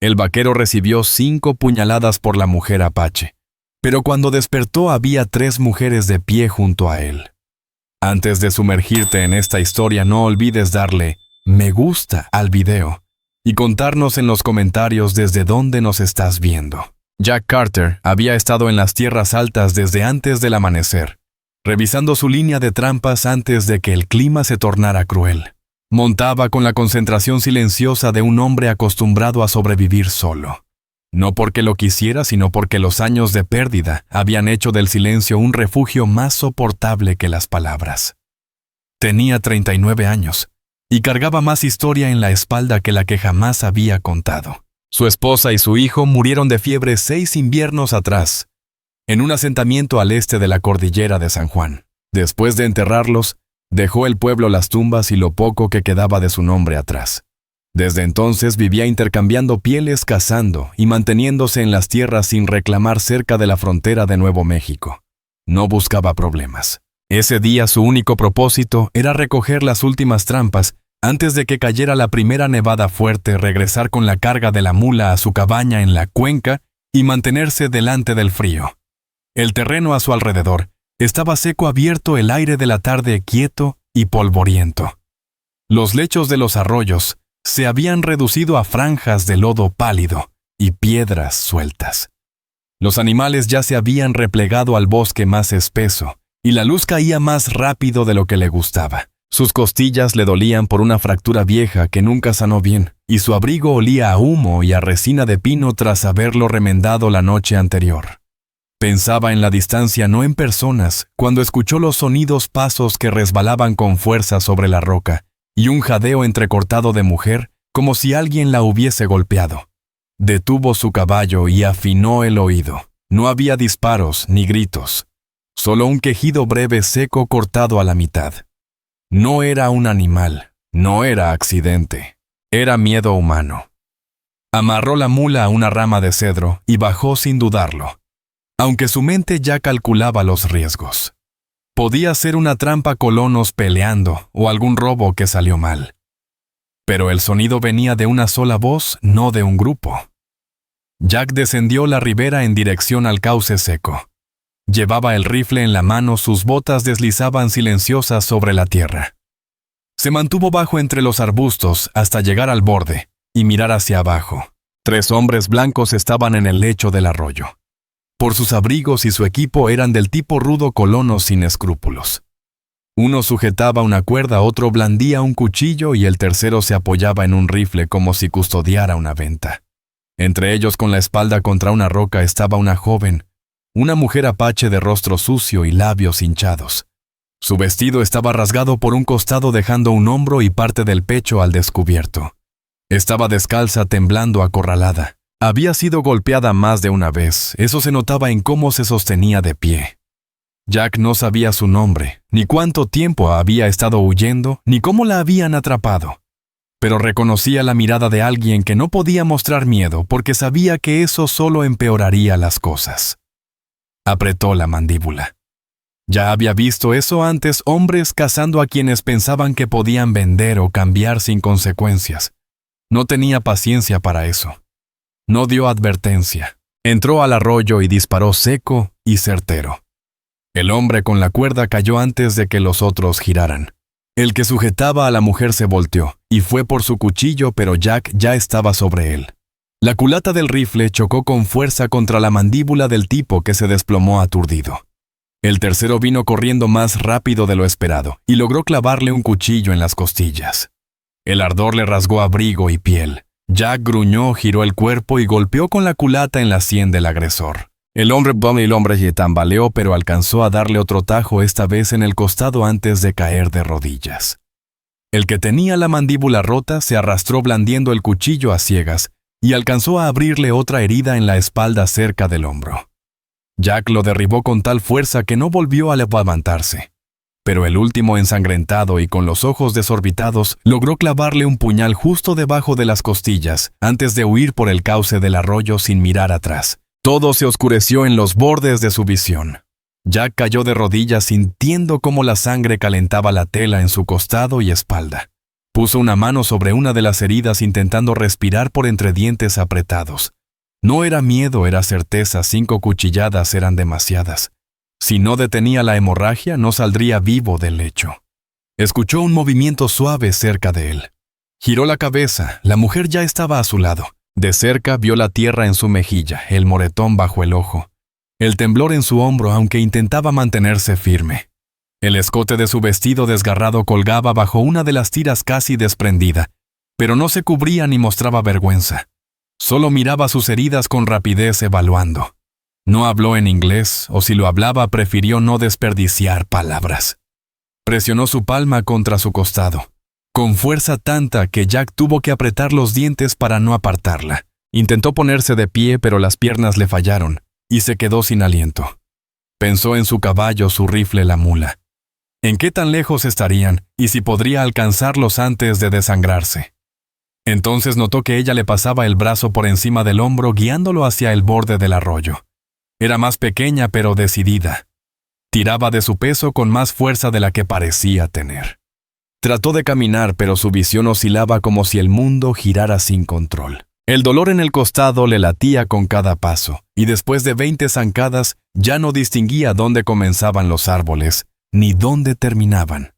El vaquero recibió 5 puñaladas por la mujer apache, pero cuando despertó había 3 mujeres de pie junto a él. Antes de sumergirte en esta historia, no olvides darle me gusta al video y contarnos en los comentarios desde dónde nos estás viendo. Jack Carter había estado en las tierras altas desde antes del amanecer, revisando su línea de trampas antes de que el clima se tornara cruel. Montaba con la concentración silenciosa de un hombre acostumbrado a sobrevivir solo. No porque lo quisiera, sino porque los años de pérdida habían hecho del silencio un refugio más soportable que las palabras. Tenía 39 años y cargaba más historia en la espalda que la que jamás había contado. Su esposa y su hijo murieron de fiebre 6 inviernos atrás, en un asentamiento al este de la cordillera de San Juan. Después de enterrarlos, dejó el pueblo las tumbas y lo poco que quedaba de su nombre atrás. Desde entonces vivía intercambiando pieles, cazando y manteniéndose en las tierras sin reclamar cerca de la frontera de Nuevo México. No buscaba problemas. Ese día su único propósito era recoger las últimas trampas antes de que cayera la primera nevada fuerte, regresar con la carga de la mula a su cabaña en la cuenca y mantenerse delante del frío. El terreno a su alrededor estaba seco, abierto, el aire de la tarde quieto y polvoriento. Los lechos de los arroyos se habían reducido a franjas de lodo pálido y piedras sueltas. Los animales ya se habían replegado al bosque más espeso y la luz caía más rápido de lo que le gustaba. Sus costillas le dolían por una fractura vieja que nunca sanó bien, y su abrigo olía a humo y a resina de pino tras haberlo remendado la noche anterior. Pensaba en la distancia, no en personas, cuando escuchó los sonidos pasos que resbalaban con fuerza sobre la roca, y un jadeo entrecortado de mujer, como si alguien la hubiese golpeado. Detuvo su caballo y afinó el oído. No había disparos ni gritos, solo un quejido breve seco cortado a la mitad. No era un animal, no era accidente, era miedo humano. Amarró la mula a una rama de cedro y bajó sin dudarlo, aunque su mente ya calculaba los riesgos. Podía ser una trampa, colonos peleando o algún robo que salió mal. Pero el sonido venía de una sola voz, no de un grupo. Jack descendió la ribera en dirección al cauce seco. Llevaba el rifle en la mano, sus botas deslizaban silenciosas sobre la tierra. Se mantuvo bajo entre los arbustos hasta llegar al borde y mirar hacia abajo. 3 hombres blancos estaban en el lecho del arroyo. Por sus abrigos y su equipo eran del tipo rudo, colonos sin escrúpulos. Uno sujetaba una cuerda, otro blandía un cuchillo y el tercero se apoyaba en un rifle como si custodiara una venta. Entre ellos, con la espalda contra una roca, estaba una joven, una mujer apache de rostro sucio y labios hinchados. Su vestido estaba rasgado por un costado, dejando un hombro y parte del pecho al descubierto. Estaba descalza, temblando, acorralada. Había sido golpeada más de una vez, eso se notaba en cómo se sostenía de pie. Jack no sabía su nombre, ni cuánto tiempo había estado huyendo, ni cómo la habían atrapado. Pero reconocía la mirada de alguien que no podía mostrar miedo porque sabía que eso solo empeoraría las cosas. Apretó la mandíbula. Ya había visto eso antes, hombres cazando a quienes pensaban que podían vender o cambiar sin consecuencias. No tenía paciencia para eso. No dio advertencia. Entró al arroyo y disparó seco y certero. El hombre con la cuerda cayó antes de que los otros giraran. El que sujetaba a la mujer se volteó y fue por su cuchillo, pero Jack ya estaba sobre él. La culata del rifle chocó con fuerza contra la mandíbula del tipo, que se desplomó aturdido. El tercero vino corriendo más rápido de lo esperado y logró clavarle un cuchillo en las costillas. El ardor le rasgó abrigo y piel. Jack gruñó, giró el cuerpo y golpeó con la culata en la sien del agresor. El hombre se tambaleó, pero alcanzó a darle otro tajo, esta vez en el costado, antes de caer de rodillas. El que tenía la mandíbula rota se arrastró blandiendo el cuchillo a ciegas y alcanzó a abrirle otra herida en la espalda cerca del hombro. Jack lo derribó con tal fuerza que no volvió a levantarse. Pero el último, ensangrentado y con los ojos desorbitados, logró clavarle un puñal justo debajo de las costillas antes de huir por el cauce del arroyo sin mirar atrás. Todo se oscureció en los bordes de su visión. Jack cayó de rodillas sintiendo cómo la sangre calentaba la tela en su costado y espalda. Puso una mano sobre una de las heridas intentando respirar por entre dientes apretados. No era miedo, era certeza, 5 cuchilladas eran demasiadas. Si no detenía la hemorragia, no saldría vivo del lecho. Escuchó un movimiento suave cerca de él. Giró la cabeza, la mujer ya estaba a su lado. De cerca vio la tierra en su mejilla, el moretón bajo el ojo, el temblor en su hombro aunque intentaba mantenerse firme. El escote de su vestido desgarrado colgaba bajo una de las tiras casi desprendida, pero no se cubría ni mostraba vergüenza. Solo miraba sus heridas con rapidez evaluando. No habló en inglés, o si lo hablaba prefirió no desperdiciar palabras. Presionó su palma contra su costado, con fuerza tanta que Jack tuvo que apretar los dientes para no apartarla. Intentó ponerse de pie, pero las piernas le fallaron, y se quedó sin aliento. Pensó en su caballo, su rifle, la mula. ¿En qué tan lejos estarían, y si podría alcanzarlos antes de desangrarse? Entonces notó que ella le pasaba el brazo por encima del hombro, guiándolo hacia el borde del arroyo. Era más pequeña, pero decidida. Tiraba de su peso con más fuerza de la que parecía tener. Trató de caminar, pero su visión oscilaba como si el mundo girara sin control. El dolor en el costado le latía con cada paso, y después de 20 zancadas ya no distinguía dónde comenzaban los árboles, ni dónde terminaban.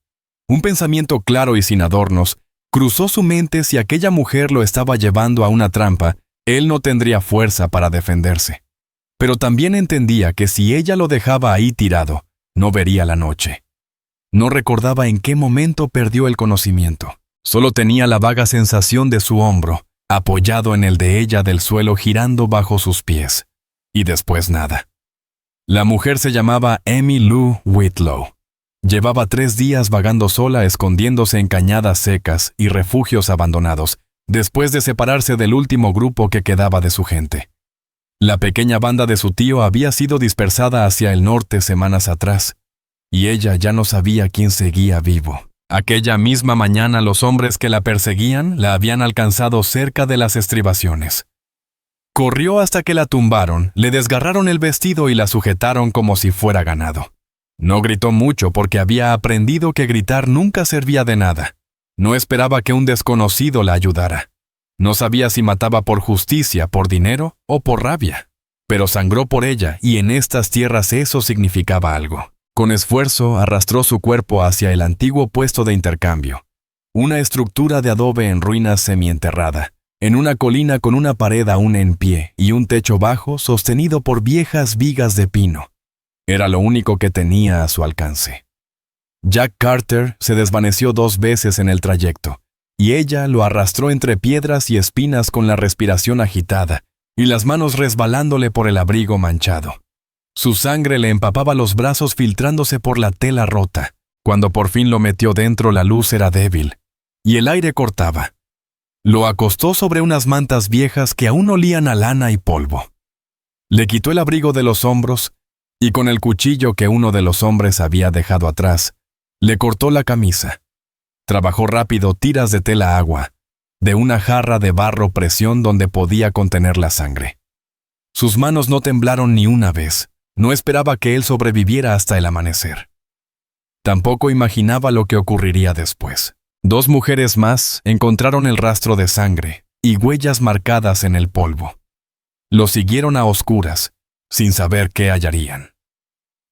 Un pensamiento claro y sin adornos cruzó su mente: si aquella mujer lo estaba llevando a una trampa, él no tendría fuerza para defenderse. Pero también entendía que si ella lo dejaba ahí tirado, no vería la noche. No recordaba en qué momento perdió el conocimiento. Solo tenía la vaga sensación de su hombro, apoyado en el de ella, del suelo girando bajo sus pies. Y después nada. La mujer se llamaba Emmy Lou Whitlow. Llevaba 3 días vagando sola, escondiéndose en cañadas secas y refugios abandonados, después de separarse del último grupo que quedaba de su gente. La pequeña banda de su tío había sido dispersada hacia el norte semanas atrás, y ella ya no sabía quién seguía vivo. Aquella misma mañana los hombres que la perseguían la habían alcanzado cerca de las estribaciones. Corrió hasta que la tumbaron, le desgarraron el vestido y la sujetaron como si fuera ganado. No gritó mucho porque había aprendido que gritar nunca servía de nada. No esperaba que un desconocido la ayudara. No sabía si mataba por justicia, por dinero o por rabia. Pero sangró por ella, y en estas tierras eso significaba algo. Con esfuerzo arrastró su cuerpo hacia el antiguo puesto de intercambio. Una estructura de adobe en ruinas semienterrada, en una colina con una pared aún en pie y un techo bajo sostenido por viejas vigas de pino. Era lo único que tenía a su alcance. Jack Carter se desvaneció 2 veces en el trayecto, y ella lo arrastró entre piedras y espinas con la respiración agitada y las manos resbalándole por el abrigo manchado. Su sangre le empapaba los brazos filtrándose por la tela rota. Cuando por fin lo metió dentro, la luz era débil, y el aire cortaba. Lo acostó sobre unas mantas viejas que aún olían a lana y polvo. Le quitó el abrigo de los hombros, y con el cuchillo que uno de los hombres había dejado atrás, le cortó la camisa. Trabajó rápido tiras de tela agua, de una jarra de barro presión donde podía contener la sangre. Sus manos no temblaron ni una vez. No esperaba que él sobreviviera hasta el amanecer. Tampoco imaginaba lo que ocurriría después. 2 mujeres más encontraron el rastro de sangre y huellas marcadas en el polvo. Lo siguieron a oscuras, sin saber qué hallarían.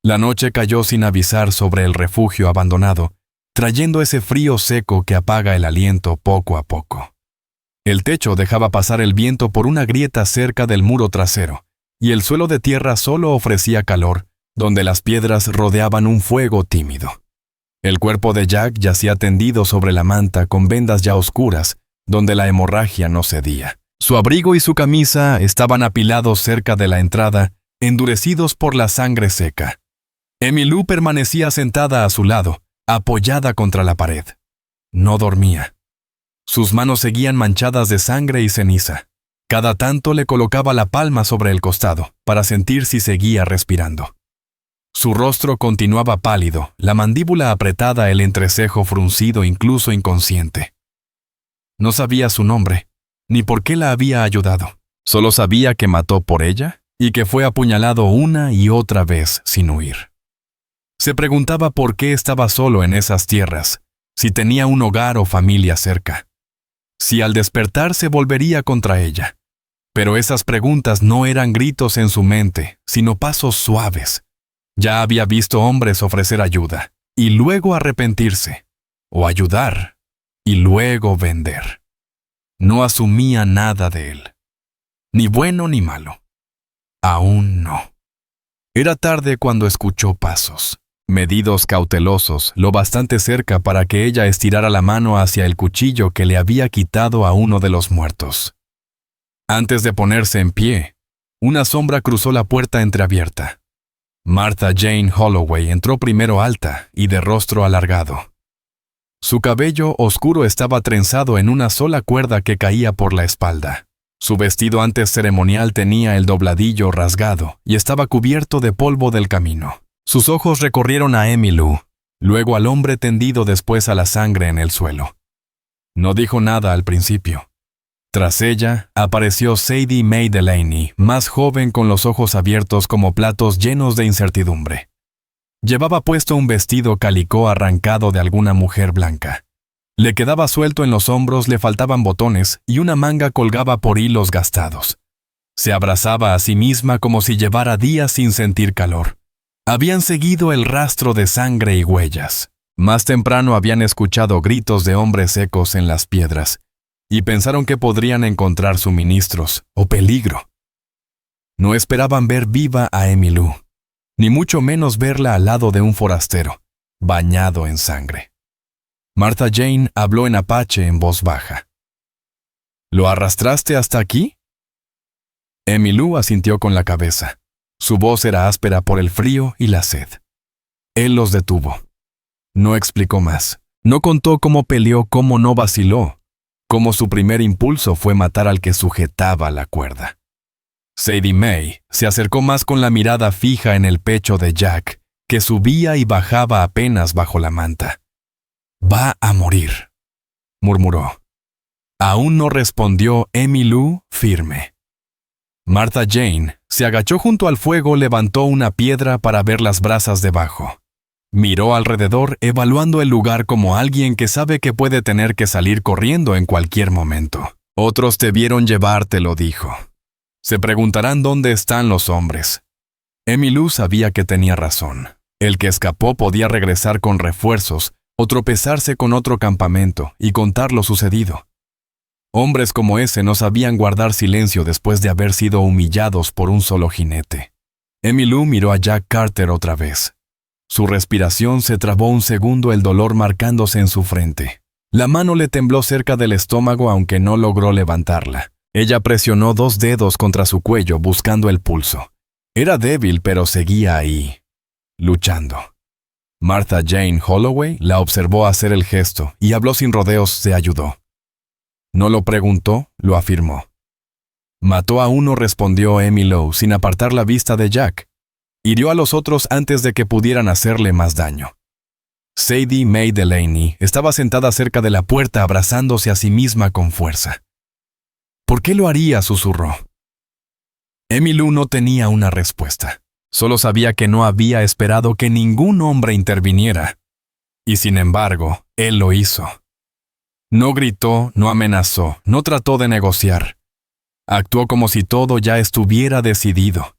La noche cayó sin avisar sobre el refugio abandonado, trayendo ese frío seco que apaga el aliento poco a poco. El techo dejaba pasar el viento por una grieta cerca del muro trasero, y el suelo de tierra solo ofrecía calor, donde las piedras rodeaban un fuego tímido. El cuerpo de Jack yacía tendido sobre la manta con vendas ya oscuras, donde la hemorragia no cedía. Su abrigo y su camisa estaban apilados cerca de la entrada, endurecidos por la sangre seca. Emmy Lou permanecía sentada a su lado, apoyada contra la pared. No dormía. Sus manos seguían manchadas de sangre y ceniza. Cada tanto le colocaba la palma sobre el costado, para sentir si seguía respirando. Su rostro continuaba pálido, la mandíbula apretada, el entrecejo fruncido, incluso inconsciente. No sabía su nombre, ni por qué la había ayudado. Solo sabía que mató por ella y que fue apuñalado una y otra vez sin huir. Se preguntaba por qué estaba solo en esas tierras, si tenía un hogar o familia cerca, si al despertar se volvería contra ella. Pero esas preguntas no eran gritos en su mente, sino pasos suaves. Ya había visto hombres ofrecer ayuda, y luego arrepentirse, o ayudar, y luego vender. No asumía nada de él, ni bueno ni malo. Aún no. Era tarde cuando escuchó pasos, medidos cautelosos, lo bastante cerca para que ella estirara la mano hacia el cuchillo que le había quitado a uno de los muertos. Antes de ponerse en pie, una sombra cruzó la puerta entreabierta. Martha Jane Holloway entró primero alta y de rostro alargado. Su cabello oscuro estaba trenzado en una sola cuerda que caía por la espalda. Su vestido antes ceremonial tenía el dobladillo rasgado y estaba cubierto de polvo del camino. Sus ojos recorrieron a Emmylou, luego al hombre tendido, después a la sangre en el suelo. No dijo nada al principio. Tras ella, apareció Sadie Mae Delaney, más joven, con los ojos abiertos como platos llenos de incertidumbre. Llevaba puesto un vestido calicó arrancado de alguna mujer blanca. Le quedaba suelto en los hombros, le faltaban botones y una manga colgaba por hilos gastados. Se abrazaba a sí misma como si llevara días sin sentir calor. Habían seguido el rastro de sangre y huellas. Más temprano habían escuchado gritos de hombres secos en las piedras y pensaron que podrían encontrar suministros o peligro. No esperaban ver viva a Emmylou, ni mucho menos verla al lado de un forastero, bañado en sangre. Martha Jane habló en apache en voz baja. ¿Lo arrastraste hasta aquí? Emmylou asintió con la cabeza. Su voz era áspera por el frío y la sed. Él los detuvo. No explicó más. No contó cómo peleó, cómo no vaciló, cómo su primer impulso fue matar al que sujetaba la cuerda. Sadie Mae se acercó más con la mirada fija en el pecho de Jack, que subía y bajaba apenas bajo la manta. «Va a morir», murmuró. Aún no respondió Emmylou, firme. Martha Jane se agachó junto al fuego, levantó una piedra para ver las brasas debajo. Miró alrededor, evaluando el lugar como alguien que sabe que puede tener que salir corriendo en cualquier momento. «Otros te vieron llevártelo», dijo. «Se preguntarán dónde están los hombres». Emmylou sabía que tenía razón. El que escapó podía regresar con refuerzos o tropezarse con otro campamento y contar lo sucedido. Hombres como ese no sabían guardar silencio después de haber sido humillados por un solo jinete. Emmylou miró a Jack Carter otra vez. Su respiración se trabó un segundo, el dolor marcándose en su frente. La mano le tembló cerca del estómago, aunque no logró levantarla. Ella presionó 2 dedos contra su cuello buscando el pulso. Era débil, pero seguía ahí, luchando. Martha Jane Holloway la observó hacer el gesto y habló sin rodeos, se ayudó. No lo preguntó, lo afirmó. «Mató a uno», respondió Emmylou sin apartar la vista de Jack. «Hirió a los otros antes de que pudieran hacerle más daño». Sadie Mae Delaney estaba sentada cerca de la puerta abrazándose a sí misma con fuerza. «¿Por qué lo haría?», susurró. Emmylou no tenía una respuesta. Solo sabía que no había esperado que ningún hombre interviniera. Y sin embargo, él lo hizo. No gritó, no amenazó, no trató de negociar. Actuó como si todo ya estuviera decidido.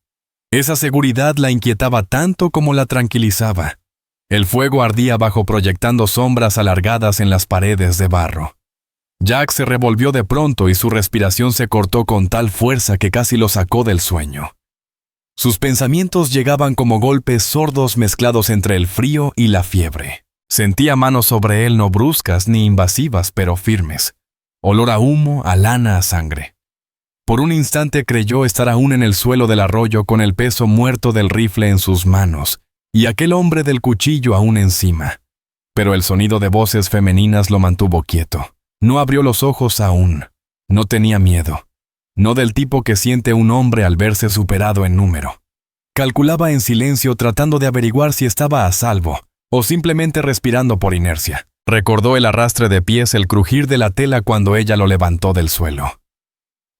Esa seguridad la inquietaba tanto como la tranquilizaba. El fuego ardía abajo, proyectando sombras alargadas en las paredes de barro. Jack se revolvió de pronto y su respiración se cortó con tal fuerza que casi lo sacó del sueño. Sus pensamientos llegaban como golpes sordos mezclados entre el frío y la fiebre. Sentía manos sobre él, no bruscas ni invasivas, pero firmes. Olor a humo, a lana, a sangre. Por un instante creyó estar aún en el suelo del arroyo con el peso muerto del rifle en sus manos y aquel hombre del cuchillo aún encima. Pero el sonido de voces femeninas lo mantuvo quieto. No abrió los ojos aún. No tenía miedo. No del tipo que siente un hombre al verse superado en número. Calculaba en silencio, tratando de averiguar si estaba a salvo o simplemente respirando por inercia. Recordó el arrastre de pies, el crujir de la tela cuando ella lo levantó del suelo.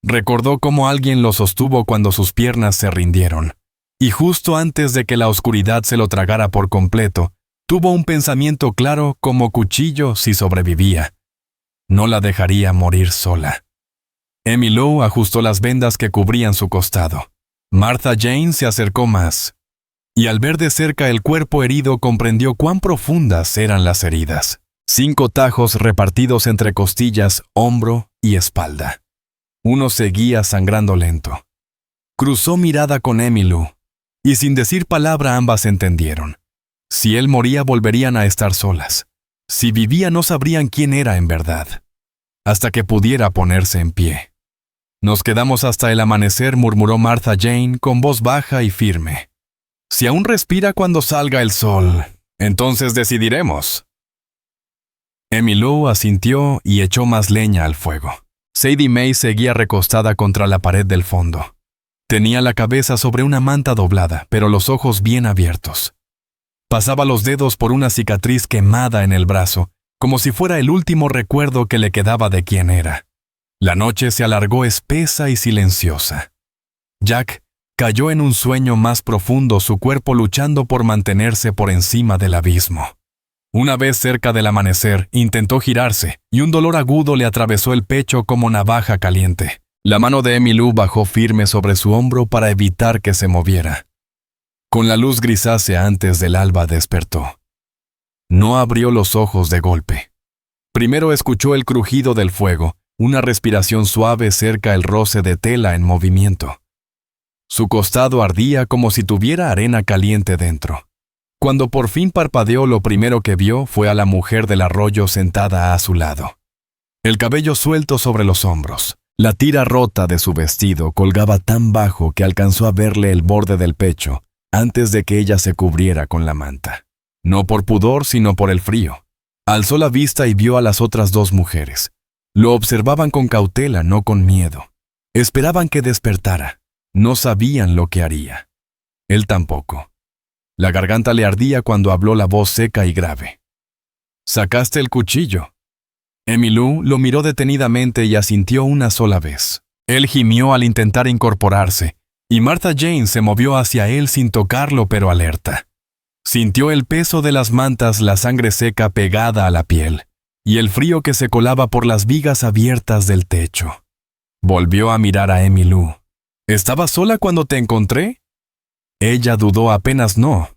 Recordó cómo alguien lo sostuvo cuando sus piernas se rindieron. Y justo antes de que la oscuridad se lo tragara por completo, Tuvo un pensamiento claro como cuchillo si sobrevivía. No la dejaría morir sola. Emmylou ajustó las vendas que cubrían su costado. Martha Jane se acercó más, y al ver de cerca el cuerpo herido comprendió cuán profundas eran las heridas. 5 tajos repartidos entre costillas, hombro y espalda. Uno seguía sangrando lento. Cruzó mirada con Emmylou, y sin decir palabra ambas entendieron. Si él moría volverían a estar solas. Si vivía no sabrían quién era en verdad. Hasta que pudiera ponerse en pie. Nos quedamos hasta el amanecer, murmuró Martha Jane con voz baja y firme. Si aún respira cuando salga el sol, entonces decidiremos. Emmylou asintió y echó más leña al fuego. Sadie May seguía recostada contra la pared del fondo. Tenía la cabeza sobre una manta doblada, pero los ojos bien abiertos. Pasaba los dedos por una cicatriz quemada en el brazo, como si fuera el último recuerdo que le quedaba de quién era. La noche se alargó espesa y silenciosa. Jack cayó en un sueño más profundo, su cuerpo luchando por mantenerse por encima del abismo. Una vez cerca del amanecer, intentó girarse, y un dolor agudo le atravesó el pecho como navaja caliente. La mano de Emmylou bajó firme sobre su hombro para evitar que se moviera. Con la luz grisácea antes del alba despertó. No abrió los ojos de golpe. Primero escuchó el crujido del fuego, una respiración suave cerca el roce de tela en movimiento. Su costado ardía como si tuviera arena caliente dentro. Cuando por fin parpadeó, lo primero que vio fue a la mujer del arroyo sentada a su lado. El cabello suelto sobre los hombros. La tira rota de su vestido colgaba tan bajo que alcanzó a verle el borde del pecho antes de que ella se cubriera con la manta. No por pudor, sino por el frío. Alzó la vista y vio a las otras 2 mujeres. Lo observaban con cautela, no con miedo. Esperaban que despertara. No sabían lo que haría. Él tampoco. La garganta le ardía cuando habló la voz seca y grave. «¿Sacaste el cuchillo?» Emmylou lo miró detenidamente y asintió una sola vez. Él gimió al intentar incorporarse, y Martha Jane se movió hacia él sin tocarlo pero alerta. Sintió el peso de las mantas, la sangre seca pegada a la piel, y el frío que se colaba por las vigas abiertas del techo. Volvió a mirar a Emmylou. «¿Estabas sola cuando te encontré?» Ella dudó apenas no,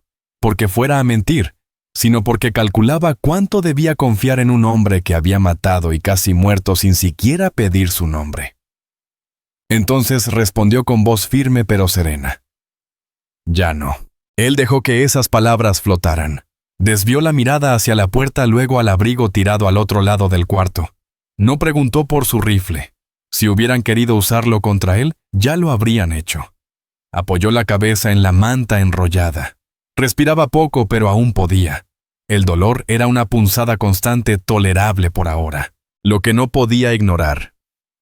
porque fuera a mentir, sino porque calculaba cuánto debía confiar en un hombre que había matado y casi muerto sin siquiera pedir su nombre. Entonces respondió con voz firme pero serena. «Ya no». Él dejó que esas palabras flotaran. Desvió la mirada hacia la puerta, luego al abrigo tirado al otro lado del cuarto. No preguntó por su rifle. Si hubieran querido usarlo contra él, ya lo habrían hecho. Apoyó la cabeza en la manta enrollada. Respiraba poco, pero aún podía. El dolor era una punzada constante, tolerable por ahora. Lo que no podía ignorar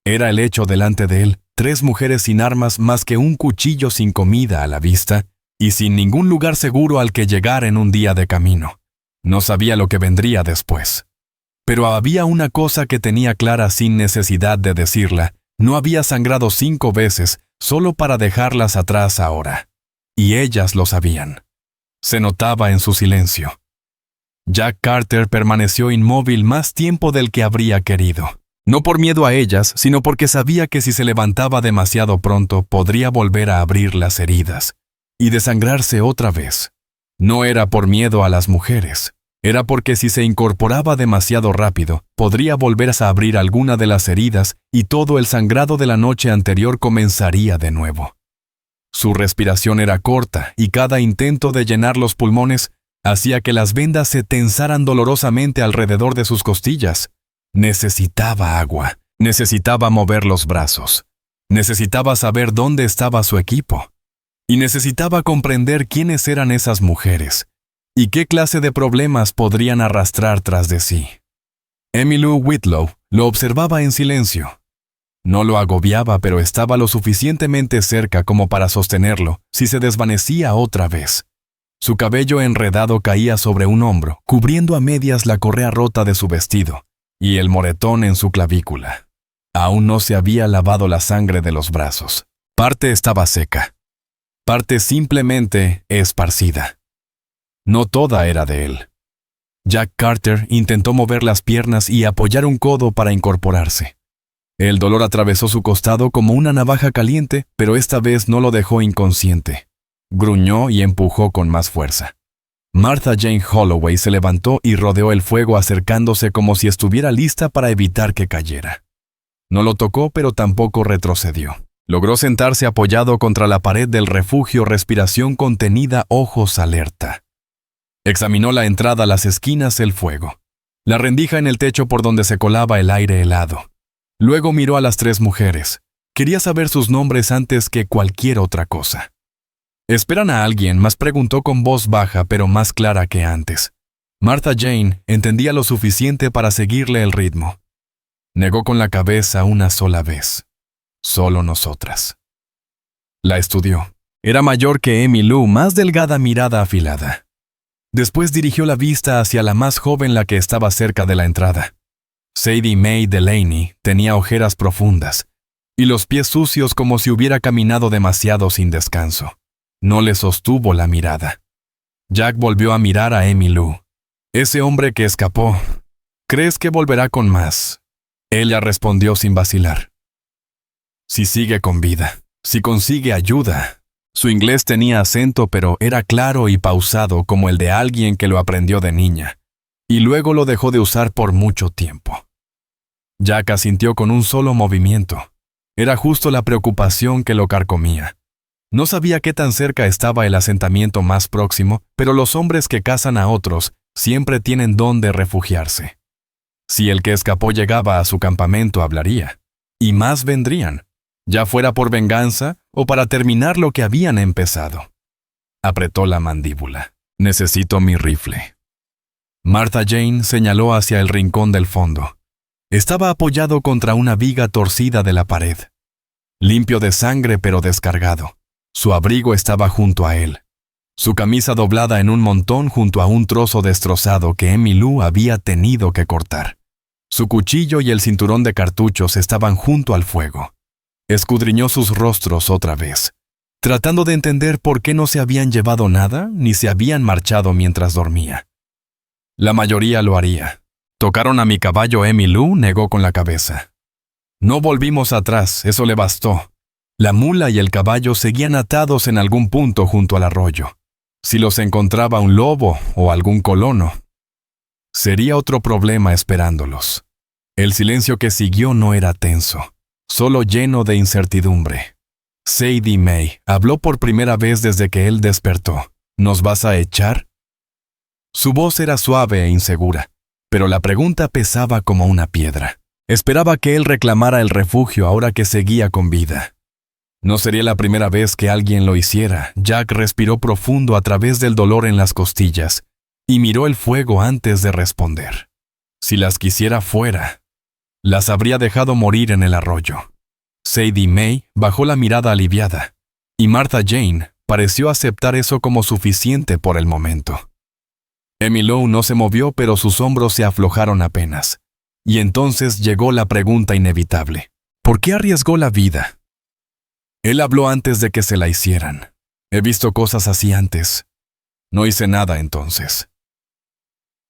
era el hecho delante de él, 3 mujeres sin armas más que un cuchillo sin comida a la vista, y sin ningún lugar seguro al que llegar en un día de camino. No sabía lo que vendría después. Pero había una cosa que tenía clara sin necesidad de decirla. No había sangrado 5 veces, solo para dejarlas atrás ahora. Y ellas lo sabían. Se notaba en su silencio. Jack Carter permaneció inmóvil más tiempo del que habría querido. No por miedo a ellas, sino porque sabía que si se levantaba demasiado pronto, podría volver a abrir las heridas y desangrarse otra vez. No era por miedo a las mujeres. Era porque si se incorporaba demasiado rápido, podría volver a abrir alguna de las heridas y todo el sangrado de la noche anterior comenzaría de nuevo. Su respiración era corta y cada intento de llenar los pulmones hacía que las vendas se tensaran dolorosamente alrededor de sus costillas. Necesitaba agua, necesitaba mover los brazos, necesitaba saber dónde estaba su equipo. Y necesitaba comprender quiénes eran esas mujeres y qué clase de problemas podrían arrastrar tras de sí. Emmylou Whitlow lo observaba en silencio. No lo agobiaba, pero estaba lo suficientemente cerca como para sostenerlo si se desvanecía otra vez. Su cabello enredado caía sobre un hombro, cubriendo a medias la correa rota de su vestido y el moretón en su clavícula. Aún no se había lavado la sangre de los brazos. Parte estaba seca. Parte simplemente esparcida. No toda era de él. Jack Carter intentó mover las piernas y apoyar un codo para incorporarse. El dolor atravesó su costado como una navaja caliente, pero esta vez no lo dejó inconsciente. Gruñó y empujó con más fuerza. Martha Jane Holloway se levantó y rodeó el fuego acercándose como si estuviera lista para evitar que cayera. No lo tocó, pero tampoco retrocedió. Logró sentarse apoyado contra la pared del refugio, respiración contenida, ojos alerta. Examinó la entrada, las esquinas, el fuego. La rendija en el techo por donde se colaba el aire helado. Luego miró a las 3 mujeres. Quería saber sus nombres antes que cualquier otra cosa. ¿Esperan a alguien más?, preguntó con voz baja pero más clara que antes. Martha Jane entendía lo suficiente para seguirle el ritmo. Negó con la cabeza una sola vez. Solo nosotras. La estudió. Era mayor que Emmy Lou, más delgada, mirada afilada. Después dirigió la vista hacia la más joven, la que estaba cerca de la entrada. Sadie Mae Delaney tenía ojeras profundas y los pies sucios como si hubiera caminado demasiado sin descanso. No le sostuvo la mirada. Jack volvió a mirar a Emmy Lou. Ese hombre que escapó, ¿crees que volverá con más? Ella respondió sin vacilar. Si sigue con vida, si consigue ayuda. Su inglés tenía acento, pero era claro y pausado como el de alguien que lo aprendió de niña, y luego lo dejó de usar por mucho tiempo. Jack asintió con un solo movimiento. Era justo la preocupación que lo carcomía. No sabía qué tan cerca estaba el asentamiento más próximo, pero los hombres que cazan a otros siempre tienen dónde refugiarse. Si el que escapó llegaba a su campamento, hablaría. Y más vendrían, ya fuera por venganza o para terminar lo que habían empezado. Apretó la mandíbula. Necesito mi rifle. Martha Jane señaló hacia el rincón del fondo. Estaba apoyado contra una viga torcida de la pared. Limpio de sangre pero descargado. Su abrigo estaba junto a él. Su camisa doblada en un montón junto a un trozo destrozado que Emmy Lou había tenido que cortar. Su cuchillo y el cinturón de cartuchos estaban junto al fuego. Escudriñó sus rostros otra vez, tratando de entender por qué no se habían llevado nada ni se habían marchado mientras dormía. La mayoría lo haría. ¿Tocaron a mi caballo? Emmy Lou negó con la cabeza. No volvimos atrás, eso le bastó. La mula y el caballo seguían atados en algún punto junto al arroyo. Si los encontraba un lobo o algún colono, sería otro problema esperándolos. El silencio que siguió no era tenso, solo lleno de incertidumbre. Sadie Mae habló por primera vez desde que él despertó. ¿Nos vas a echar? Su voz era suave e insegura, pero la pregunta pesaba como una piedra. Esperaba que él reclamara el refugio ahora que seguía con vida. No sería la primera vez que alguien lo hiciera. Jack respiró profundo a través del dolor en las costillas y miró el fuego antes de responder. Si las quisiera fuera, las habría dejado morir en el arroyo. Sadie Mae bajó la mirada aliviada, y Martha Jane pareció aceptar eso como suficiente por el momento. Emmy Lou no se movió, pero sus hombros se aflojaron apenas. Y entonces llegó la pregunta inevitable. ¿Por qué arriesgó la vida? Él habló antes de que se la hicieran. He visto cosas así antes. No hice nada entonces.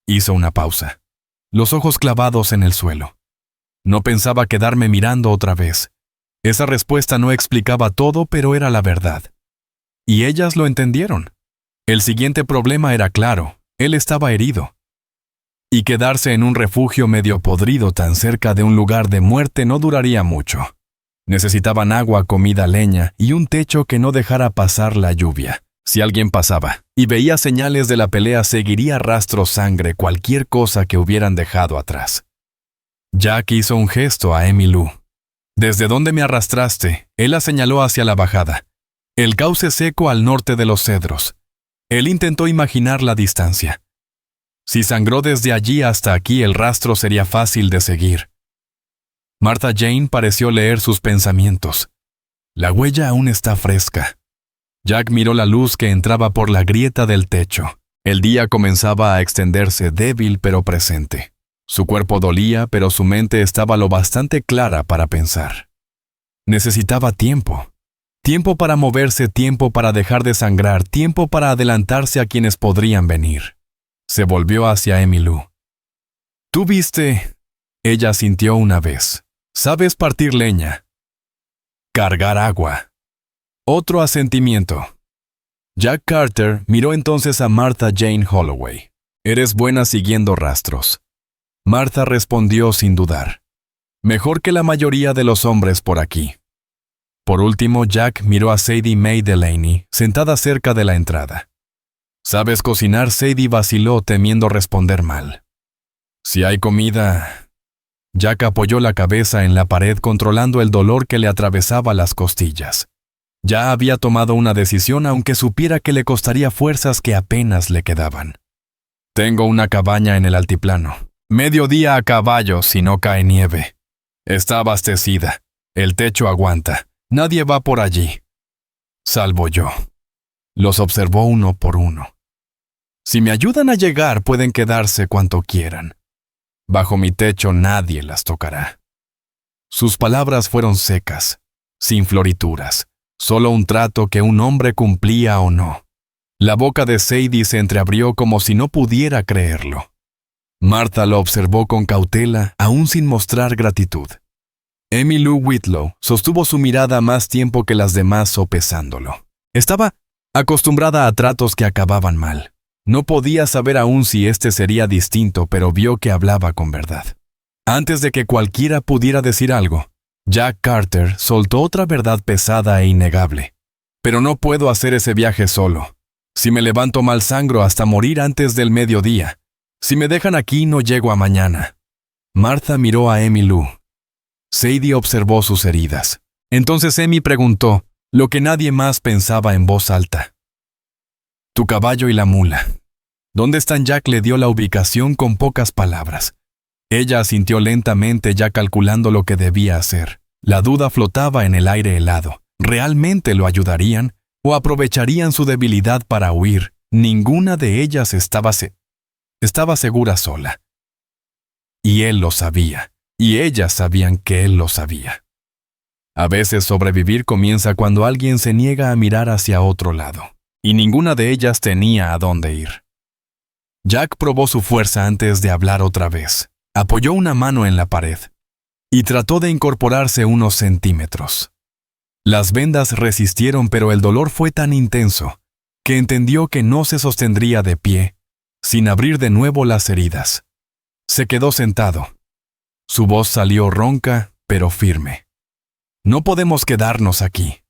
Hizo una pausa, los ojos clavados en el suelo. No pensaba quedarme mirando otra vez. Esa respuesta no explicaba todo, pero era la verdad. Y ellas lo entendieron. El siguiente problema era claro, él estaba herido. Y quedarse en un refugio medio podrido tan cerca de un lugar de muerte no duraría mucho. Necesitaban agua, comida, leña y un techo que no dejara pasar la lluvia. Si alguien pasaba y veía señales de la pelea, seguiría rastro sangre, cualquier cosa que hubieran dejado atrás. Jack hizo un gesto a Emmy Lou. ¿Desde dónde me arrastraste? Él la señaló hacia la bajada. El cauce seco al norte de los cedros. Él intentó imaginar la distancia. Si sangró desde allí hasta aquí, el rastro sería fácil de seguir. Martha Jane pareció leer sus pensamientos. La huella aún está fresca. Jack miró la luz que entraba por la grieta del techo. El día comenzaba a extenderse, débil pero presente. Su cuerpo dolía, pero su mente estaba lo bastante clara para pensar. Necesitaba tiempo. Tiempo para moverse, tiempo para dejar de sangrar, tiempo para adelantarse a quienes podrían venir. Se volvió hacia Emmylou. ¿Tú viste? Ella sintió una vez. ¿Sabes partir leña? Cargar agua. Otro asentimiento. Jack Carter miró entonces a Martha Jane Holloway. Eres buena siguiendo rastros. Martha respondió sin dudar. Mejor que la mayoría de los hombres por aquí. Por último, Jack miró a Sadie Mae Delaney, sentada cerca de la entrada. ¿Sabes cocinar? Sadie vaciló temiendo responder mal. Si hay comida... Jack apoyó la cabeza en la pared controlando el dolor que le atravesaba las costillas. Ya había tomado una decisión aunque supiera que le costaría fuerzas que apenas le quedaban. Tengo una cabaña en el altiplano. Mediodía a caballo si no cae nieve. Está abastecida. El techo aguanta. Nadie va por allí. Salvo yo. Los observó uno por uno. Si me ayudan a llegar, pueden quedarse cuanto quieran. Bajo mi techo nadie las tocará. Sus palabras fueron secas, sin florituras, solo un trato que un hombre cumplía o no. La boca de Sadie se entreabrió como si no pudiera creerlo. Martha lo observó con cautela, aún sin mostrar gratitud. Emmylou Whitlow sostuvo su mirada más tiempo que las demás sopesándolo. Estaba acostumbrada a tratos que acababan mal. No podía saber aún si este sería distinto, pero vio que hablaba con verdad. Antes de que cualquiera pudiera decir algo, Jack Carter soltó otra verdad pesada e innegable. Pero no puedo hacer ese viaje solo. Si me levanto mal sangro hasta morir antes del mediodía. Si me dejan aquí no llego a mañana. Martha miró a Emmylou. Sadie observó sus heridas. Entonces Emmy preguntó, lo que nadie más pensaba en voz alta. Tu caballo y la mula. ¿Dónde están? Jack le dio la ubicación con pocas palabras. Ella asintió lentamente ya calculando lo que debía hacer. La duda flotaba en el aire helado. ¿Realmente lo ayudarían o aprovecharían su debilidad para huir? Ninguna de ellas estaba segura sola. Y él lo sabía, y ellas sabían que él lo sabía. A veces sobrevivir comienza cuando alguien se niega a mirar hacia otro lado. Y ninguna de ellas tenía a dónde ir. Jack probó su fuerza antes de hablar otra vez. Apoyó una mano en la pared y trató de incorporarse unos centímetros. Las vendas resistieron, pero el dolor fue tan intenso que entendió que no se sostendría de pie sin abrir de nuevo las heridas. Se quedó sentado. Su voz salió ronca, pero firme. No podemos quedarnos aquí.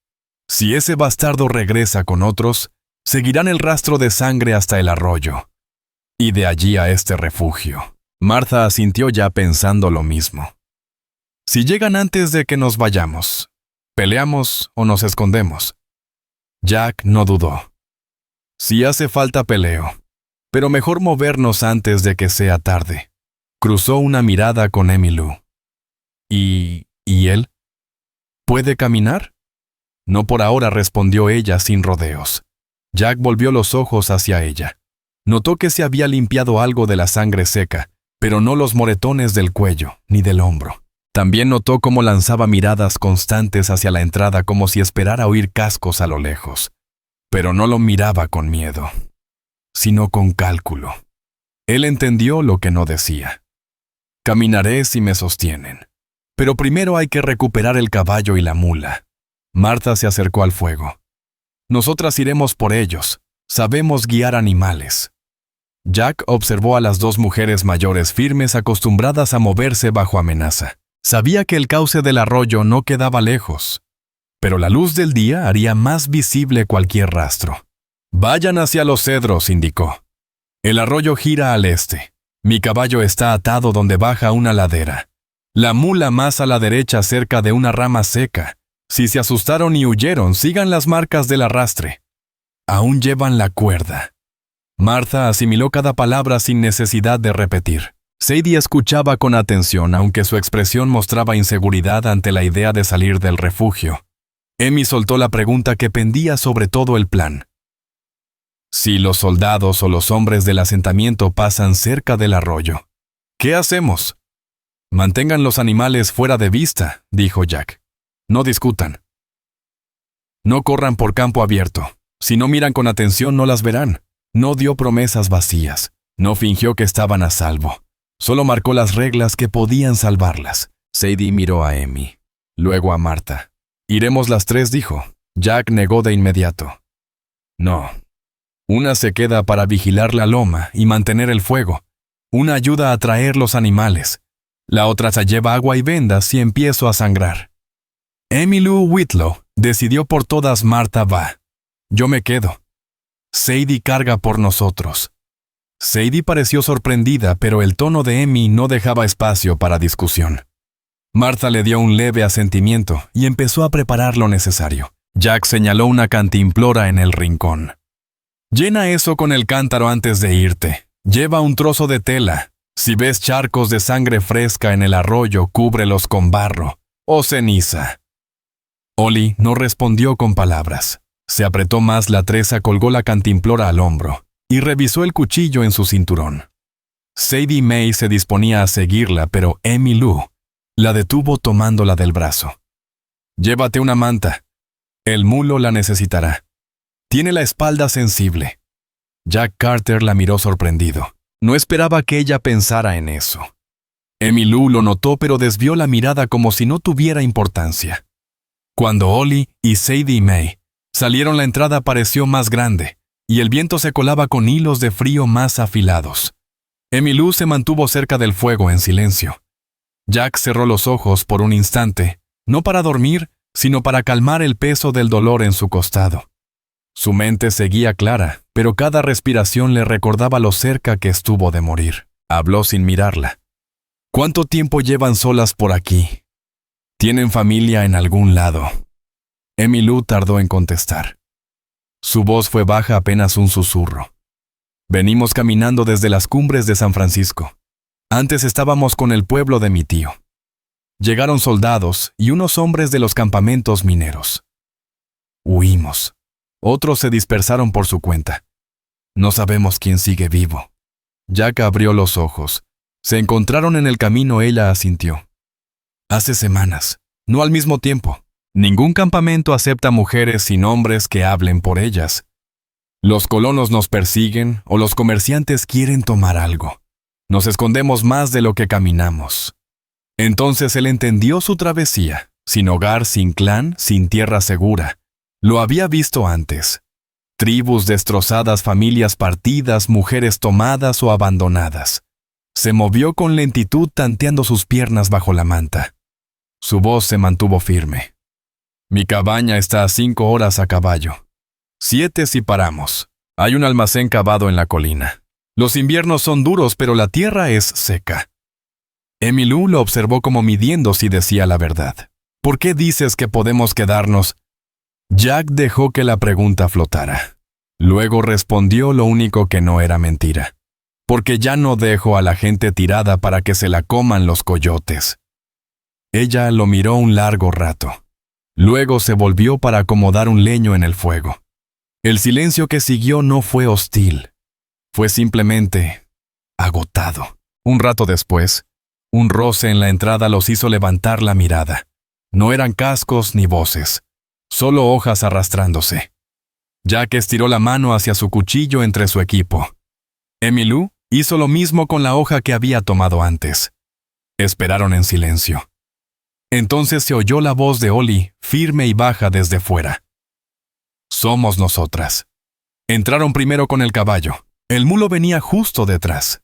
Si ese bastardo regresa con otros, seguirán el rastro de sangre hasta el arroyo. Y de allí a este refugio. Martha asintió ya pensando lo mismo. Si llegan antes de que nos vayamos, ¿peleamos o nos escondemos? Jack no dudó. Si hace falta peleo, pero mejor movernos antes de que sea tarde. Cruzó una mirada con Emmylou. ¿Y él? ¿Puede caminar? No por ahora, respondió ella sin rodeos. Jack volvió los ojos hacia ella. Notó que se había limpiado algo de la sangre seca, pero no los moretones del cuello ni del hombro. También notó cómo lanzaba miradas constantes hacia la entrada como si esperara oír cascos a lo lejos. Pero no lo miraba con miedo, sino con cálculo. Él entendió lo que no decía. Caminaré si me sostienen. Pero primero hay que recuperar el caballo y la mula. Martha se acercó al fuego. Nosotras iremos por ellos. Sabemos guiar animales. Jack observó a las dos mujeres mayores firmes acostumbradas a moverse bajo amenaza. Sabía que el cauce del arroyo no quedaba lejos, pero la luz del día haría más visible cualquier rastro. Vayan hacia los cedros, indicó. El arroyo gira al este. Mi caballo está atado donde baja una ladera. La mula más a la derecha cerca de una rama seca. Si se asustaron y huyeron, sigan las marcas del arrastre. Aún llevan la cuerda. Martha asimiló cada palabra sin necesidad de repetir. Sadie escuchaba con atención, aunque su expresión mostraba inseguridad ante la idea de salir del refugio. Emmy soltó la pregunta que pendía sobre todo el plan. Si los soldados o los hombres del asentamiento pasan cerca del arroyo, ¿qué hacemos? Mantengan los animales fuera de vista, dijo Jack. No discutan. No corran por campo abierto. Si no miran con atención no las verán. No dio promesas vacías. No fingió que estaban a salvo. Solo marcó las reglas que podían salvarlas. Sadie miró a Amy, luego a Marta. «Iremos las tres», dijo. Jack negó de inmediato. «No. Una se queda para vigilar la loma y mantener el fuego. Una ayuda a traer los animales. La otra se lleva agua y vendas si empiezo a sangrar». Emmylou Whitlow decidió por todas. «Marta va. Yo me quedo. Sadie carga por nosotros». Sadie pareció sorprendida, pero el tono de Emmy no dejaba espacio para discusión. Marta le dio un leve asentimiento y empezó a preparar lo necesario. Jack señaló una cantimplora en el rincón. «Llena eso con el cántaro antes de irte. Lleva un trozo de tela. Si ves charcos de sangre fresca en el arroyo, cúbrelos con barro o ceniza». Ollie no respondió con palabras. Se apretó más la treza, colgó la cantimplora al hombro y revisó el cuchillo en su cinturón. Sadie May se disponía a seguirla, pero Emmylou la detuvo tomándola del brazo. «Llévate una manta. El mulo la necesitará. Tiene la espalda sensible». Jack Carter la miró sorprendido. No esperaba que ella pensara en eso. Emmylou lo notó, pero desvió la mirada como si no tuviera importancia. Cuando Ollie y Sadie May salieron, la entrada pareció más grande y el viento se colaba con hilos de frío más afilados. Emmylou se mantuvo cerca del fuego en silencio. Jack cerró los ojos por un instante, no para dormir, sino para calmar el peso del dolor en su costado. Su mente seguía clara, pero cada respiración le recordaba lo cerca que estuvo de morir. Habló sin mirarla. «¿Cuánto tiempo llevan solas por aquí? ¿Tienen familia en algún lado?» Emmylou tardó en contestar. Su voz fue baja, apenas un susurro. «Venimos caminando desde las cumbres de San Francisco. Antes estábamos con el pueblo de mi tío. Llegaron soldados y unos hombres de los campamentos mineros. Huimos. Otros se dispersaron por su cuenta. No sabemos quién sigue vivo». Jack abrió los ojos. Se encontraron en el camino. Ella asintió. «Hace semanas, no al mismo tiempo. Ningún campamento acepta mujeres sin hombres que hablen por ellas. Los colonos nos persiguen o los comerciantes quieren tomar algo. Nos escondemos más de lo que caminamos». Entonces él entendió su travesía. Sin hogar, sin clan, sin tierra segura. Lo había visto antes. Tribus destrozadas, familias partidas, mujeres tomadas o abandonadas. Se movió con lentitud, tanteando sus piernas bajo la manta. Su voz se mantuvo firme. «Mi cabaña está a 5 horas a caballo. 7 si paramos. Hay un almacén cavado en la colina. Los inviernos son duros, pero la tierra es seca». Emmylou lo observó como midiendo si decía la verdad. «¿Por qué dices que podemos quedarnos?» Jack dejó que la pregunta flotara. Luego respondió lo único que no era mentira. «Porque ya no dejo a la gente tirada para que se la coman los coyotes». Ella lo miró un largo rato. Luego se volvió para acomodar un leño en el fuego. El silencio que siguió no fue hostil. Fue simplemente agotado. Un rato después, un roce en la entrada los hizo levantar la mirada. No eran cascos ni voces, solo hojas arrastrándose. Jack estiró la mano hacia su cuchillo entre su equipo. Emmylou hizo lo mismo con la hoja que había tomado antes. Esperaron en silencio. Entonces se oyó la voz de Ollie, firme y baja desde fuera. «Somos nosotras». Entraron primero con el caballo. El mulo venía justo detrás.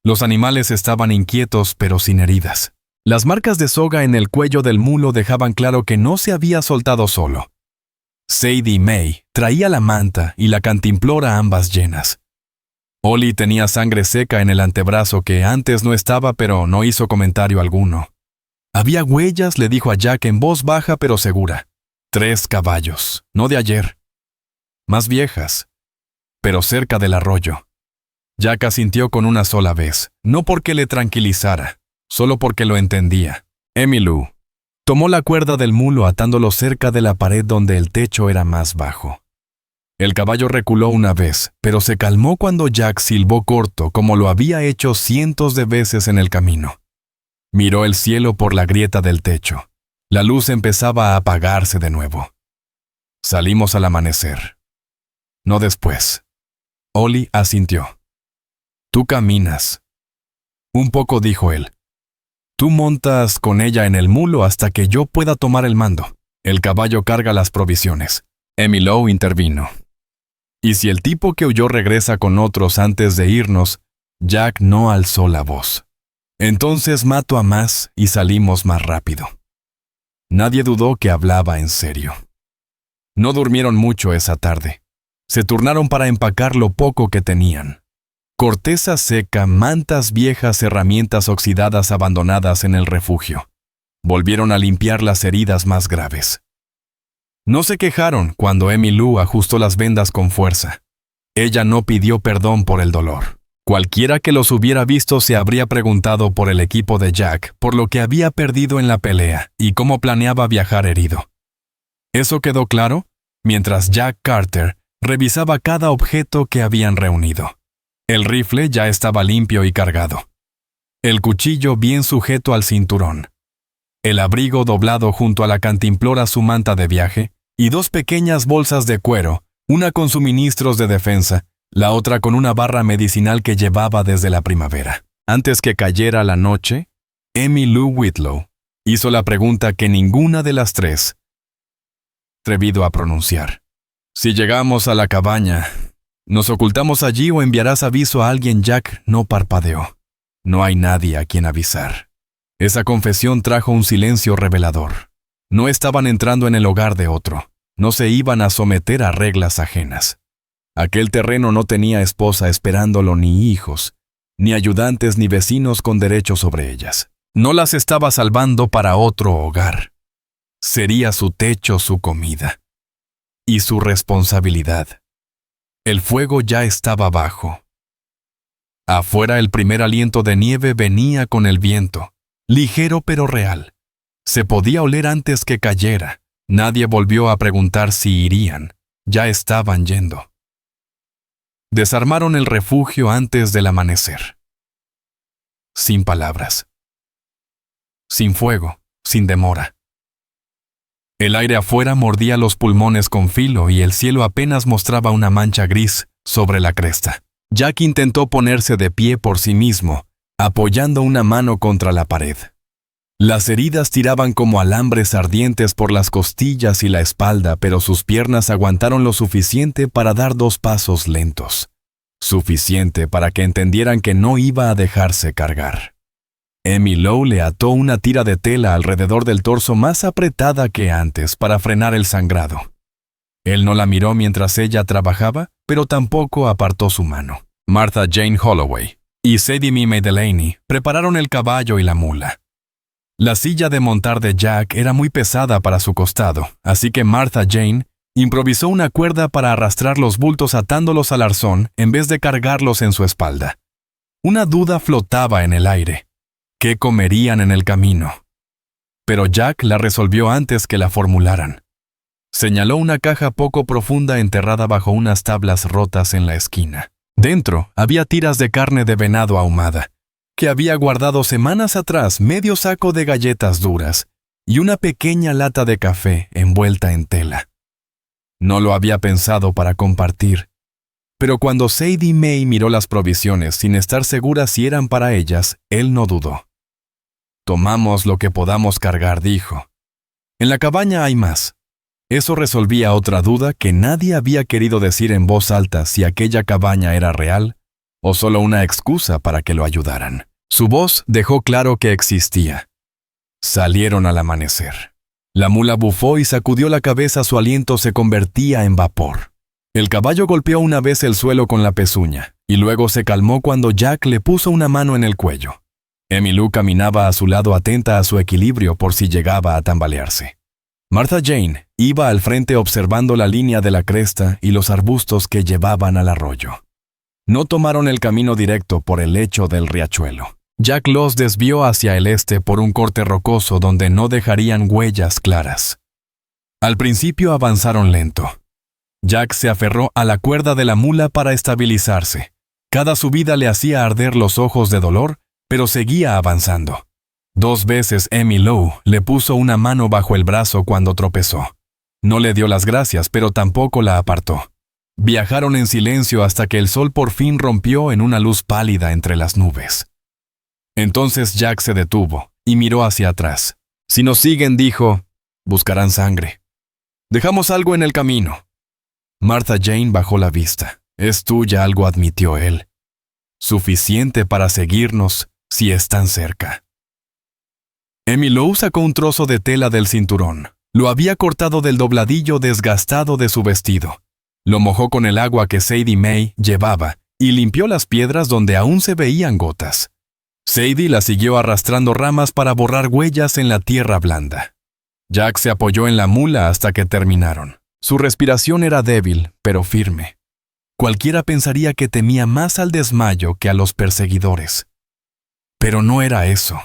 Los animales estaban inquietos, pero sin heridas. Las marcas de soga en el cuello del mulo dejaban claro que no se había soltado solo. Sadie May traía la manta y la cantimplora, ambas llenas. Ollie tenía sangre seca en el antebrazo que antes no estaba, pero no hizo comentario alguno. «Había huellas», le dijo a Jack en voz baja pero segura. 3 caballos, no de ayer. Más viejas, pero cerca del arroyo. Jack asintió con una sola vez, no porque le tranquilizara, solo porque lo entendía. Emmylou tomó la cuerda del mulo atándolo cerca de la pared donde el techo era más bajo. El caballo reculó una vez, pero se calmó cuando Jack silbó corto, como lo había hecho cientos de veces en el camino. Miró el cielo por la grieta del techo. La luz empezaba a apagarse de nuevo. Salimos al amanecer. No después. Ollie asintió. Tú caminas. Un poco, dijo él. Tú montas con ella en el mulo hasta que yo pueda tomar el mando. El caballo carga las provisiones. Emmy Lowe intervino. Y si el tipo que huyó regresa con otros antes de irnos, Jack no alzó la voz. Entonces mato a más y salimos más rápido. Nadie dudó que hablaba en serio. No durmieron mucho esa tarde. Se turnaron para empacar lo poco que tenían. Corteza seca, mantas viejas, herramientas oxidadas abandonadas en el refugio. Volvieron a limpiar las heridas más graves. No se quejaron cuando Emmy Lou ajustó las vendas con fuerza. Ella no pidió perdón por el dolor. Cualquiera que los hubiera visto se habría preguntado por el equipo de Jack, por lo que había perdido en la pelea y cómo planeaba viajar herido. Eso quedó claro mientras Jack Carter revisaba cada objeto que habían reunido. El rifle ya estaba limpio y cargado. El cuchillo bien sujeto al cinturón. El abrigo doblado junto a la cantimplora su manta de viaje y 2 pequeñas bolsas de cuero, una con suministros de defensa, la otra con una barra medicinal que llevaba desde la primavera. Antes que cayera la noche, Emmy Lou Whitlow hizo la pregunta que ninguna de las 3 atrevido a pronunciar. Si llegamos a la cabaña, ¿nos ocultamos allí o enviarás aviso a alguien? Jack no parpadeó. No hay nadie a quien avisar. Esa confesión trajo un silencio revelador. No estaban entrando en el hogar de otro. No se iban a someter a reglas ajenas. Aquel terreno no tenía esposa esperándolo, ni hijos, ni ayudantes, ni vecinos con derecho sobre ellas. No las estaba salvando para otro hogar. Sería su techo, su comida. Y su responsabilidad. El fuego ya estaba bajo. Afuera el primer aliento de nieve venía con el viento, ligero pero real. Se podía oler antes que cayera. Nadie volvió a preguntar si irían. Ya estaban yendo. Desarmaron el refugio antes del amanecer. Sin palabras. Sin fuego, sin demora. El aire afuera mordía los pulmones con filo y el cielo apenas mostraba una mancha gris sobre la cresta. Jack intentó ponerse de pie por sí mismo, apoyando una mano contra la pared. Las heridas tiraban como alambres ardientes por las costillas y la espalda, pero sus piernas aguantaron lo suficiente para dar 2 pasos lentos. Suficiente para que entendieran que no iba a dejarse cargar. Emmy Lowe le ató una tira de tela alrededor del torso más apretada que antes para frenar el sangrado. Él no la miró mientras ella trabajaba, pero tampoco apartó su mano. Martha Jane Holloway y Sadie Mae Delaney prepararon el caballo y la mula. La silla de montar de Jack era muy pesada para su costado, así que Martha Jane improvisó una cuerda para arrastrar los bultos atándolos al arzón en vez de cargarlos en su espalda. Una duda flotaba en el aire. ¿Qué comerían en el camino? Pero Jack la resolvió antes que la formularan. Señaló una caja poco profunda enterrada bajo unas tablas rotas en la esquina. Dentro había tiras de carne de venado ahumada, que había guardado semanas atrás, medio saco de galletas duras y una pequeña lata de café envuelta en tela. No lo había pensado para compartir, pero cuando Sadie Mae miró las provisiones sin estar segura si eran para ellas, él no dudó. Tomamos lo que podamos cargar, dijo. En la cabaña hay más. Eso resolvía otra duda que nadie había querido decir en voz alta si aquella cabaña era real o solo una excusa para que lo ayudaran. Su voz dejó claro que existía. Salieron al amanecer. La mula bufó y sacudió la cabeza, su aliento se convertía en vapor. El caballo golpeó una vez el suelo con la pezuña y luego se calmó cuando Jack le puso una mano en el cuello. Emmy Lou caminaba a su lado atenta a su equilibrio por si llegaba a tambalearse. Martha Jane iba al frente observando la línea de la cresta y los arbustos que llevaban al arroyo. No tomaron el camino directo por el lecho del riachuelo. Jack los desvió hacia el este por un corte rocoso donde no dejarían huellas claras. Al principio avanzaron lento. Jack se aferró a la cuerda de la mula para estabilizarse. Cada subida le hacía arder los ojos de dolor, pero seguía avanzando. 2 veces Emmy Lowe le puso una mano bajo el brazo cuando tropezó. No le dio las gracias, pero tampoco la apartó. Viajaron en silencio hasta que el sol por fin rompió en una luz pálida entre las nubes. Entonces Jack se detuvo y miró hacia atrás. Si nos siguen, dijo, buscarán sangre. Dejamos algo en el camino. Martha Jane bajó la vista. Es tuya, algo admitió él. Suficiente para seguirnos si están cerca. Emmylou sacó un trozo de tela del cinturón. Lo había cortado del dobladillo desgastado de su vestido. Lo mojó con el agua que Sadie May llevaba y limpió las piedras donde aún se veían gotas. Sadie la siguió arrastrando ramas para borrar huellas en la tierra blanda. Jack se apoyó en la mula hasta que terminaron. Su respiración era débil, pero firme. Cualquiera pensaría que temía más al desmayo que a los perseguidores. Pero no era eso.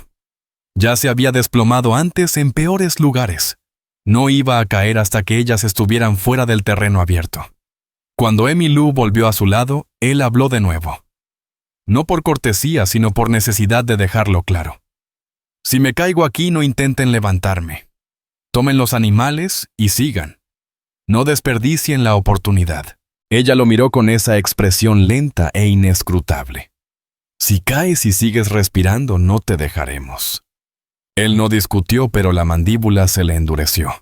Ya se había desplomado antes en peores lugares. No iba a caer hasta que ellas estuvieran fuera del terreno abierto. Cuando Emmylou volvió a su lado, él habló de nuevo. No por cortesía, sino por necesidad de dejarlo claro. Si me caigo aquí, no intenten levantarme. Tomen los animales y sigan. No desperdicien la oportunidad. Ella lo miró con esa expresión lenta e inescrutable. Si caes y sigues respirando, no te dejaremos. Él no discutió, pero la mandíbula se le endureció.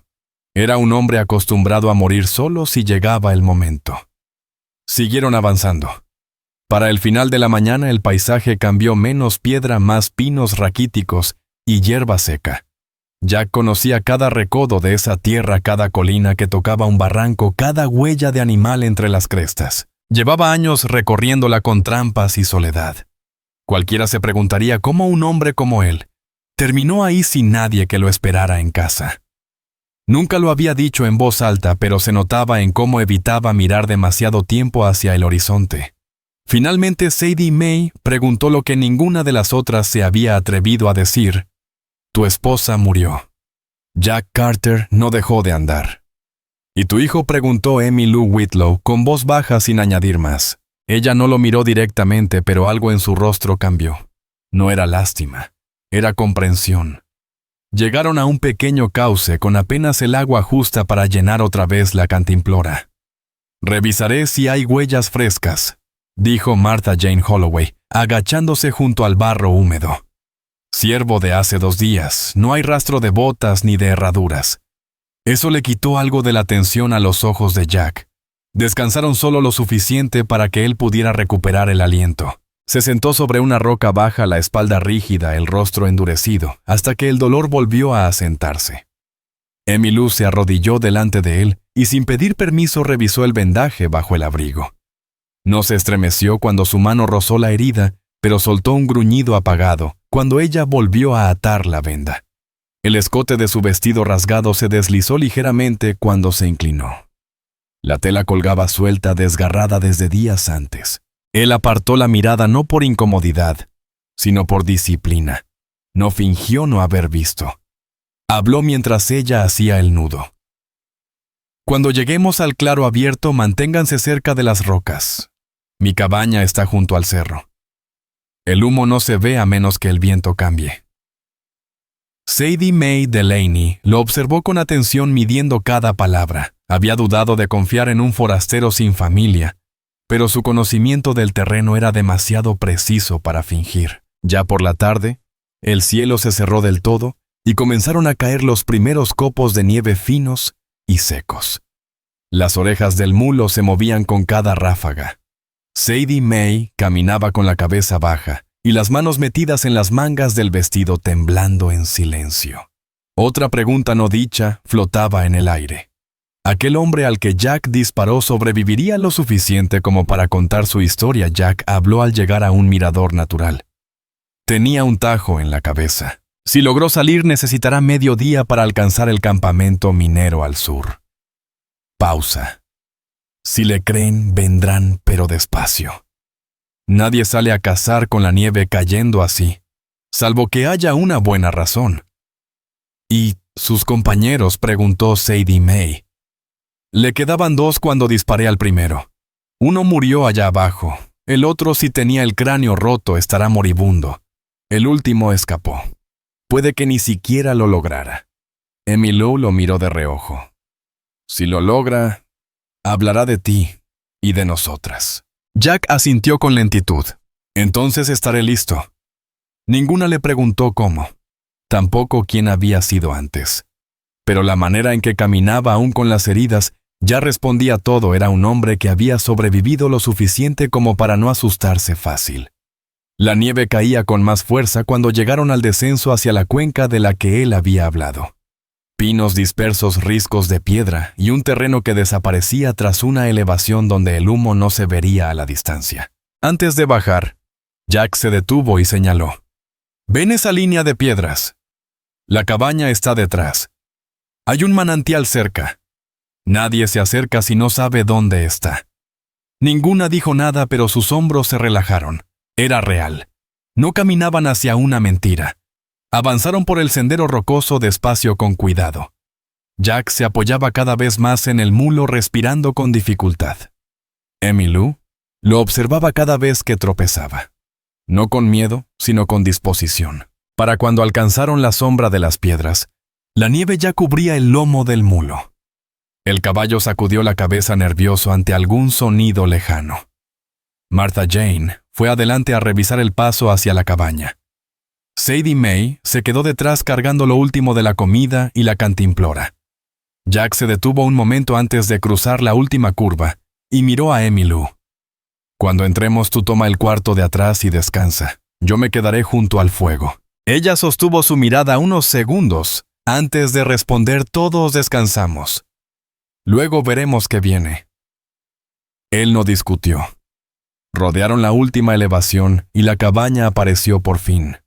Era un hombre acostumbrado a morir solo si llegaba el momento. Siguieron avanzando. Para el final de la mañana el paisaje cambió: menos piedra, más pinos raquíticos y hierba seca. Jack conocía cada recodo de esa tierra, cada colina que tocaba un barranco, cada huella de animal entre las crestas. Llevaba años recorriéndola con trampas y soledad. Cualquiera se preguntaría cómo un hombre como él terminó ahí sin nadie que lo esperara en casa. Nunca lo había dicho en voz alta, pero se notaba en cómo evitaba mirar demasiado tiempo hacia el horizonte. Finalmente Sadie May preguntó lo que ninguna de las otras se había atrevido a decir. Tu esposa murió. Jack Carter no dejó de andar. ¿Y tu hijo?, preguntó Emmylou Whitlow con voz baja sin añadir más. Ella no lo miró directamente, pero algo en su rostro cambió. No era lástima, era comprensión. Llegaron a un pequeño cauce con apenas el agua justa para llenar otra vez la cantimplora. Revisaré si hay huellas frescas, dijo Martha Jane Holloway, agachándose junto al barro húmedo. Ciervo de hace 2 días, no hay rastro de botas ni de herraduras. Eso le quitó algo de la atención a los ojos de Jack. Descansaron solo lo suficiente para que él pudiera recuperar el aliento. Se sentó sobre una roca baja, la espalda rígida, el rostro endurecido, hasta que el dolor volvió a asentarse. Emmylou se arrodilló delante de él y sin pedir permiso revisó el vendaje bajo el abrigo. No se estremeció cuando su mano rozó la herida, pero soltó un gruñido apagado cuando ella volvió a atar la venda. El escote de su vestido rasgado se deslizó ligeramente cuando se inclinó. La tela colgaba suelta, desgarrada desde días antes. Él apartó la mirada no por incomodidad, sino por disciplina. No fingió no haber visto. Habló mientras ella hacía el nudo. Cuando lleguemos al claro abierto, manténganse cerca de las rocas. Mi cabaña está junto al cerro. El humo no se ve a menos que el viento cambie. Sadie May Delaney lo observó con atención, midiendo cada palabra. Había dudado de confiar en un forastero sin familia, pero su conocimiento del terreno era demasiado preciso para fingir. Ya por la tarde, el cielo se cerró del todo y comenzaron a caer los primeros copos de nieve finos y secos. Las orejas del mulo se movían con cada ráfaga. Sadie May caminaba con la cabeza baja y las manos metidas en las mangas del vestido, temblando en silencio. Otra pregunta no dicha flotaba en el aire. ¿Aquel hombre al que Jack disparó sobreviviría lo suficiente como para contar su historia? Jack habló al llegar a un mirador natural. Tenía un tajo en la cabeza. Si logró salir, necesitará medio día para alcanzar el campamento minero al sur. Pausa. Si le creen, vendrán, pero despacio. Nadie sale a cazar con la nieve cayendo así, salvo que haya una buena razón. ¿Y sus compañeros?, preguntó Sadie May. Le quedaban 2 cuando disparé al primero. Uno murió allá abajo. El otro, si tenía el cráneo roto, estará moribundo. El último escapó. Puede que ni siquiera lo lograra. Emmylou lo miró de reojo. Si lo logra, hablará de ti. y de nosotras. Jack asintió con lentitud. Entonces estaré listo. Ninguna le preguntó cómo, tampoco quién había sido antes. Pero la manera en que caminaba aún con las heridas ya respondía todo. Era un hombre que había sobrevivido lo suficiente como para no asustarse fácil. La nieve caía con más fuerza cuando llegaron al descenso hacia la cuenca de la que él había hablado. Pinos dispersos, riscos de piedra y un terreno que desaparecía tras una elevación donde el humo no se vería a la distancia. Antes de bajar, Jack se detuvo y señaló. «¿Ven esa línea de piedras? La cabaña está detrás. Hay un manantial cerca. Nadie se acerca si no sabe dónde está». Ninguna dijo nada, pero sus hombros se relajaron. Era real. No caminaban hacia una mentira. Avanzaron por el sendero rocoso despacio con cuidado. Jack se apoyaba cada vez más en el mulo, respirando con dificultad. Emmylou lo observaba cada vez que tropezaba. No con miedo, sino con disposición. Para cuando alcanzaron la sombra de las piedras, la nieve ya cubría el lomo del mulo. El caballo sacudió la cabeza nervioso ante algún sonido lejano. Martha Jane fue adelante a revisar el paso hacia la cabaña. Sadie May se quedó detrás cargando lo último de la comida y la cantimplora. Jack se detuvo un momento antes de cruzar la última curva y miró a Emmylou. «Cuando entremos tú toma el cuarto de atrás y descansa. Yo me quedaré junto al fuego». Ella sostuvo su mirada unos segundos antes de responder. «Todos descansamos. Luego veremos qué viene». Él no discutió. Rodearon la última elevación y la cabaña apareció por fin.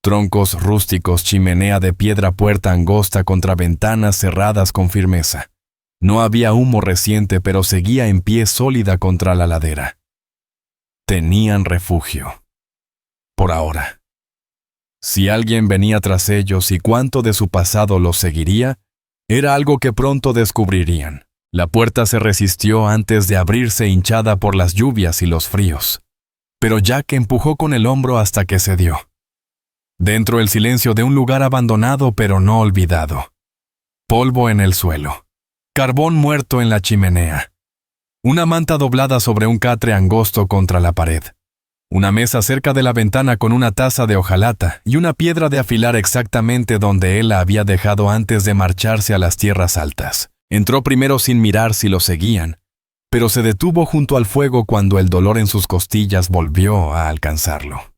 Troncos rústicos, chimenea de piedra, puerta angosta contra ventanas cerradas con firmeza. No había humo reciente, pero seguía en pie sólida contra la ladera. Tenían refugio. Por ahora. Si alguien venía tras ellos y cuánto de su pasado los seguiría, era algo que pronto descubrirían. La puerta se resistió antes de abrirse, hinchada por las lluvias y los fríos. Pero Jack empujó con el hombro hasta que cedió. Dentro el silencio de un lugar abandonado pero no olvidado. Polvo en el suelo. Carbón muerto en la chimenea. Una manta doblada sobre un catre angosto contra la pared. Una mesa cerca de la ventana con una taza de hojalata y una piedra de afilar exactamente donde él la había dejado antes de marcharse a las tierras altas. Entró primero sin mirar si lo seguían, pero se detuvo junto al fuego cuando el dolor en sus costillas volvió a alcanzarlo.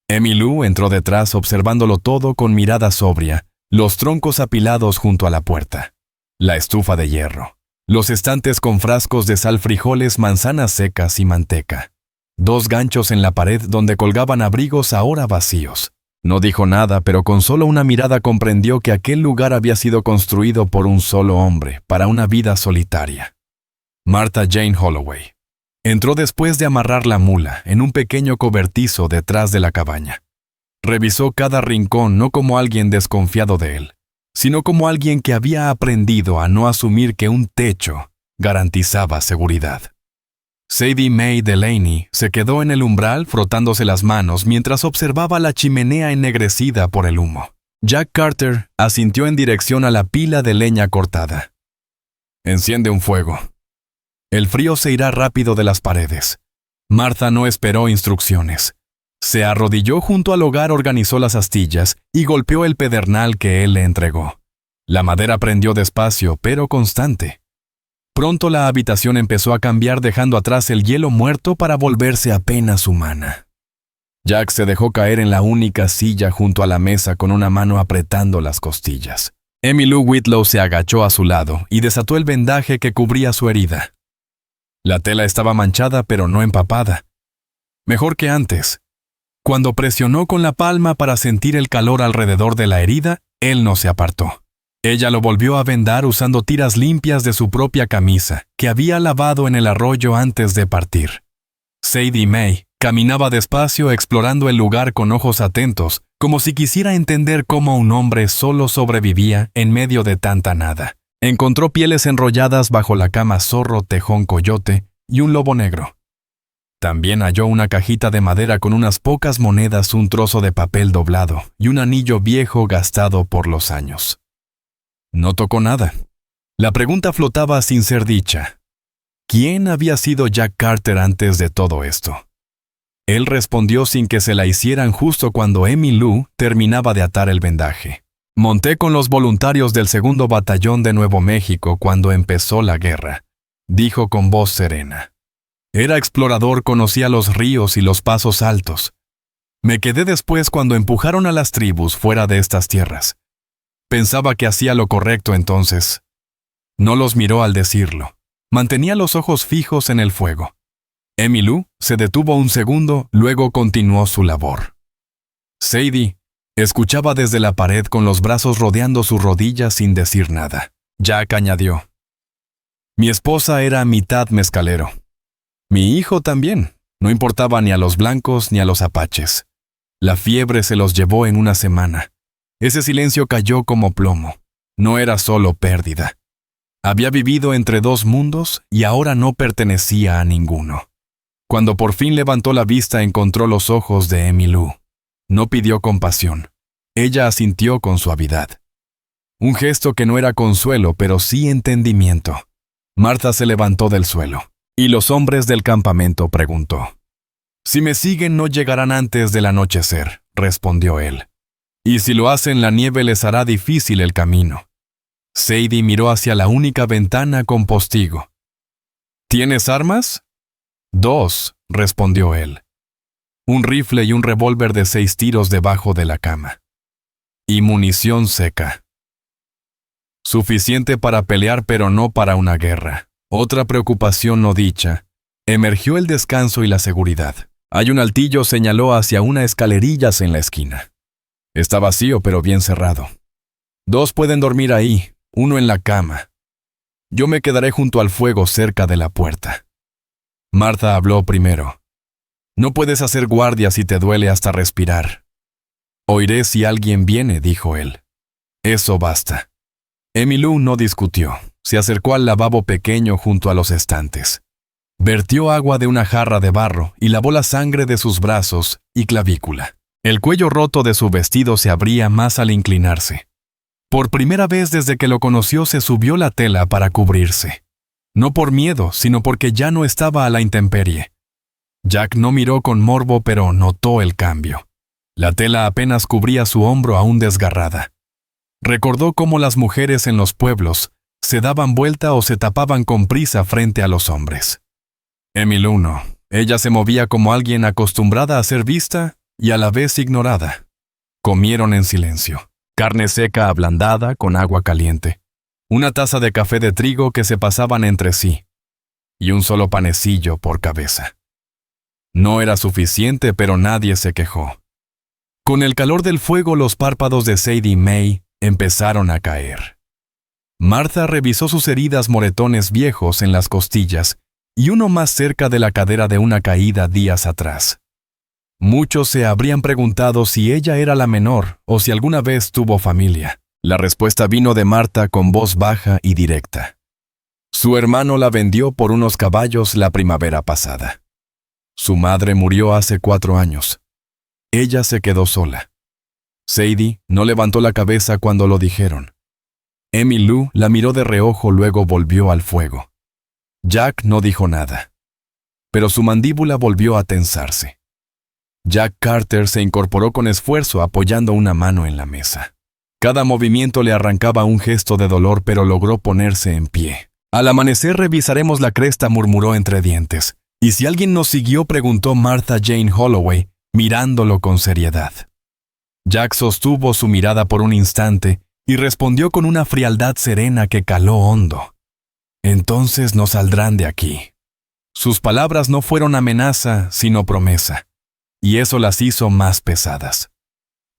Emmylou entró detrás observándolo todo con mirada sobria, los troncos apilados junto a la puerta, la estufa de hierro, los estantes con frascos de sal, frijoles, manzanas secas y manteca, 2 ganchos en la pared donde colgaban abrigos ahora vacíos. No dijo nada, pero con solo una mirada comprendió que aquel lugar había sido construido por un solo hombre, para una vida solitaria. Martha Jane Holloway. Entró después de amarrar la mula en un pequeño cobertizo detrás de la cabaña. Revisó cada rincón no como alguien desconfiado de él, sino como alguien que había aprendido a no asumir que un techo garantizaba seguridad. Sadie May Delaney se quedó en el umbral frotándose las manos mientras observaba la chimenea ennegrecida por el humo. Jack Carter asintió en dirección a la pila de leña cortada. «Enciende un fuego. El frío se irá rápido de las paredes». Martha no esperó instrucciones. Se arrodilló junto al hogar, organizó las astillas y golpeó el pedernal que él le entregó. La madera prendió despacio, pero constante. Pronto la habitación empezó a cambiar, dejando atrás el hielo muerto para volverse apenas humana. Jack se dejó caer en la única silla junto a la mesa con una mano apretando las costillas. Emmylou Whitlow se agachó a su lado y desató el vendaje que cubría su herida. La tela estaba manchada pero no empapada. Mejor que antes. Cuando presionó con la palma para sentir el calor alrededor de la herida, él no se apartó. Ella lo volvió a vendar usando tiras limpias de su propia camisa, que había lavado en el arroyo antes de partir. Sadie May caminaba despacio explorando el lugar con ojos atentos, como si quisiera entender cómo un hombre solo sobrevivía en medio de tanta nada. Encontró pieles enrolladas bajo la cama, zorro, tejón, coyote y un lobo negro. También halló una cajita de madera con unas pocas monedas, un trozo de papel doblado y un anillo viejo gastado por los años. No tocó nada. La pregunta flotaba sin ser dicha. ¿Quién había sido Jack Carter antes de todo esto? Él respondió sin que se la hicieran justo cuando Emmylou terminaba de atar el vendaje. Monté con los voluntarios del 2º Batallón de Nuevo México cuando empezó la guerra, dijo con voz serena. Era explorador, conocía los ríos y los pasos altos. Me quedé después cuando empujaron a las tribus fuera de estas tierras. Pensaba que hacía lo correcto entonces. No los miró al decirlo. Mantenía los ojos fijos en el fuego. Emmylou se detuvo un segundo, luego continuó su labor. Sadie escuchaba desde la pared con los brazos rodeando sus rodillas sin decir nada. Jack añadió. Mi esposa era mitad mezcalero. Mi hijo también. No importaba ni a los blancos ni a los apaches. La fiebre se los llevó en una semana. Ese silencio cayó como plomo. No era solo pérdida. Había vivido entre dos mundos y ahora no pertenecía a ninguno. Cuando por fin levantó la vista encontró los ojos de Emmylou. No pidió compasión. Ella asintió con suavidad. Un gesto que no era consuelo, pero sí entendimiento. Martha se levantó del suelo. ¿Y los hombres del campamento?, preguntó. Si me siguen no llegarán antes del anochecer, respondió él. Y si lo hacen la nieve les hará difícil el camino. Sadie miró hacia la única ventana con postigo. ¿Tienes armas? 2, respondió él. Un rifle y un revólver de 6 tiros debajo de la cama. Y munición seca. Suficiente para pelear pero no para una guerra. Otra preocupación no dicha. Emergió el descanso y la seguridad. Hay un altillo, señaló hacia una escalerillas en la esquina. Está vacío pero bien cerrado. 2 pueden dormir ahí, 1 en la cama. Yo me quedaré junto al fuego cerca de la puerta. Martha habló primero. No puedes hacer guardia si te duele hasta respirar. Oiré si alguien viene, dijo él. Eso basta. Emmylou no discutió. Se acercó al lavabo pequeño junto a los estantes. Vertió agua de una jarra de barro y lavó la sangre de sus brazos y clavícula. El cuello roto de su vestido se abría más al inclinarse. Por primera vez desde que lo conoció se subió la tela para cubrirse. No por miedo, sino porque ya no estaba a la intemperie. Jack no miró con morbo, pero notó el cambio. La tela apenas cubría su hombro aún desgarrada. Recordó cómo las mujeres en los pueblos se daban vuelta o se tapaban con prisa frente a los hombres. Emmylou no. Ella se movía como alguien acostumbrada a ser vista y a la vez ignorada. Comieron en silencio. Carne seca ablandada con agua caliente. Una taza de café de trigo que se pasaban entre sí. Y un solo panecillo por cabeza. No era suficiente, pero nadie se quejó. Con el calor del fuego, los párpados de Sadie May empezaron a caer. Martha revisó sus heridas, moretones viejos en las costillas y uno más cerca de la cadera de una caída días atrás. Muchos se habrían preguntado si ella era la menor o si alguna vez tuvo familia. La respuesta vino de Martha con voz baja y directa. Su hermano la vendió por unos caballos la primavera pasada. Su madre murió hace 4 años. Ella se quedó sola. Sadie no levantó la cabeza cuando lo dijeron. Emmylou la miró de reojo, luego volvió al fuego. Jack no dijo nada, pero su mandíbula volvió a tensarse. Jack Carter se incorporó con esfuerzo apoyando una mano en la mesa. Cada movimiento le arrancaba un gesto de dolor, pero logró ponerse en pie. Al amanecer revisaremos la cresta, murmuró entre dientes. ¿Y si alguien nos siguió?, preguntó Martha Jane Holloway, mirándolo con seriedad. Jack sostuvo su mirada por un instante y respondió con una frialdad serena que caló hondo. Entonces no saldrán de aquí. Sus palabras no fueron amenaza, sino promesa, y eso las hizo más pesadas.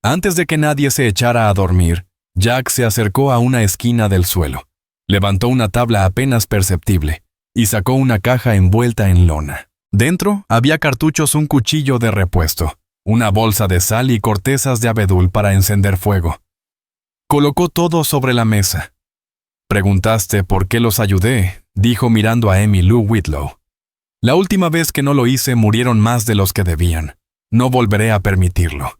Antes de que nadie se echara a dormir, Jack se acercó a una esquina del suelo, levantó una tabla apenas perceptible y sacó una caja envuelta en lona. Dentro había cartuchos, un cuchillo de repuesto, una bolsa de sal y cortezas de abedul para encender fuego. Colocó todo sobre la mesa. Preguntaste por qué los ayudé, dijo mirando a Emmylou Whitlow. La última vez que no lo hice murieron más de los que debían. No volveré a permitirlo.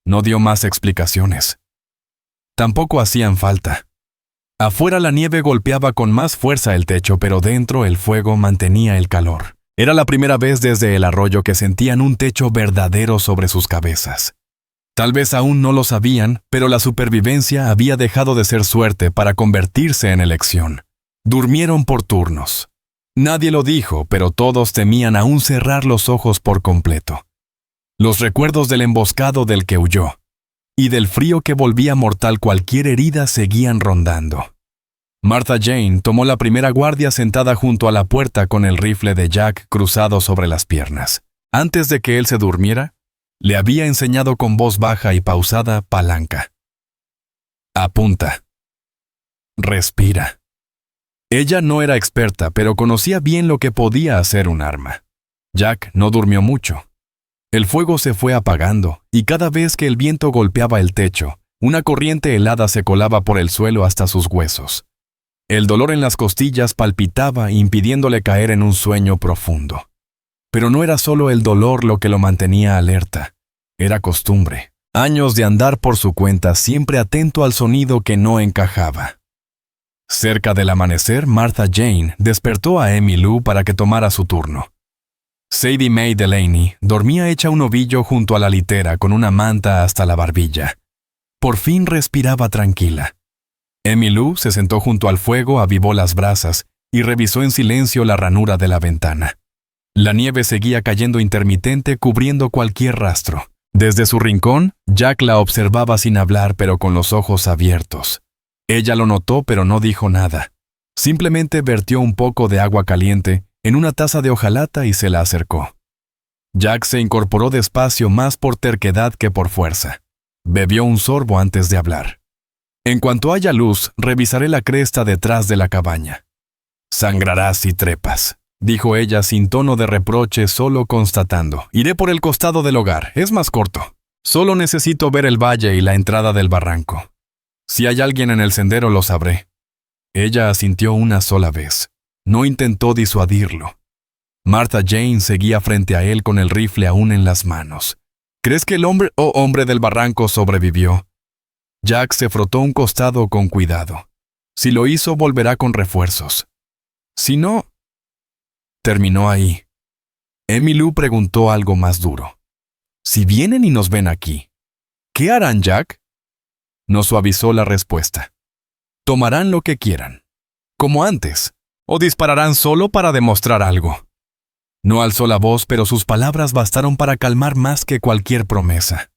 No dio más explicaciones. Tampoco hacían falta. Afuera la nieve golpeaba con más fuerza el techo, pero dentro el fuego mantenía el calor. Era la primera vez desde el arroyo que sentían un techo verdadero sobre sus cabezas. Tal vez aún no lo sabían, pero la supervivencia había dejado de ser suerte para convertirse en elección. Durmieron por turnos. Nadie lo dijo, pero todos temían aún cerrar los ojos por completo. Los recuerdos del emboscado del que huyó y del frío que volvía mortal cualquier herida seguían rondando. Martha Jane tomó la primera guardia sentada junto a la puerta con el rifle de Jack cruzado sobre las piernas. Antes de que él se durmiera, le había enseñado con voz baja y pausada palanca. Apunta. Respira. Ella no era experta, pero conocía bien lo que podía hacer un arma. Jack no durmió mucho. El fuego se fue apagando, y cada vez que el viento golpeaba el techo, una corriente helada se colaba por el suelo hasta sus huesos. El dolor en las costillas palpitaba, impidiéndole caer en un sueño profundo. Pero no era solo el dolor lo que lo mantenía alerta. Era costumbre. Años de andar por su cuenta, siempre atento al sonido que no encajaba. Cerca del amanecer, Martha Jane despertó a Emmy Lou para que tomara su turno. Sadie Mae Delaney dormía hecha un ovillo junto a la litera con una manta hasta la barbilla. Por fin respiraba tranquila. Emmy Lou se sentó junto al fuego, avivó las brasas y revisó en silencio la ranura de la ventana. La nieve seguía cayendo intermitente, cubriendo cualquier rastro. Desde su rincón, Jack la observaba sin hablar, pero con los ojos abiertos. Ella lo notó, pero no dijo nada. Simplemente vertió un poco de agua caliente en una taza de hojalata y se la acercó. Jack se incorporó despacio, más por terquedad que por fuerza. Bebió un sorbo antes de hablar. En cuanto haya luz, revisaré la cresta detrás de la cabaña. Sangrarás si trepas, dijo ella sin tono de reproche, solo constatando. Iré por el costado del hogar, es más corto. Solo necesito ver el valle y la entrada del barranco. Si hay alguien en el sendero, lo sabré. Ella asintió una sola vez. No intentó disuadirlo. Martha Jane seguía frente a él con el rifle aún en las manos. ¿Crees que el hombre del barranco sobrevivió? Jack se frotó un costado con cuidado. Si lo hizo, volverá con refuerzos. Si no... Terminó ahí. Emmy Lou preguntó algo más duro. Si vienen y nos ven aquí, ¿qué harán, Jack? No suavizó la respuesta. Tomarán lo que quieran, como antes, o dispararán solo para demostrar algo. No alzó la voz, pero sus palabras bastaron para calmar más que cualquier promesa.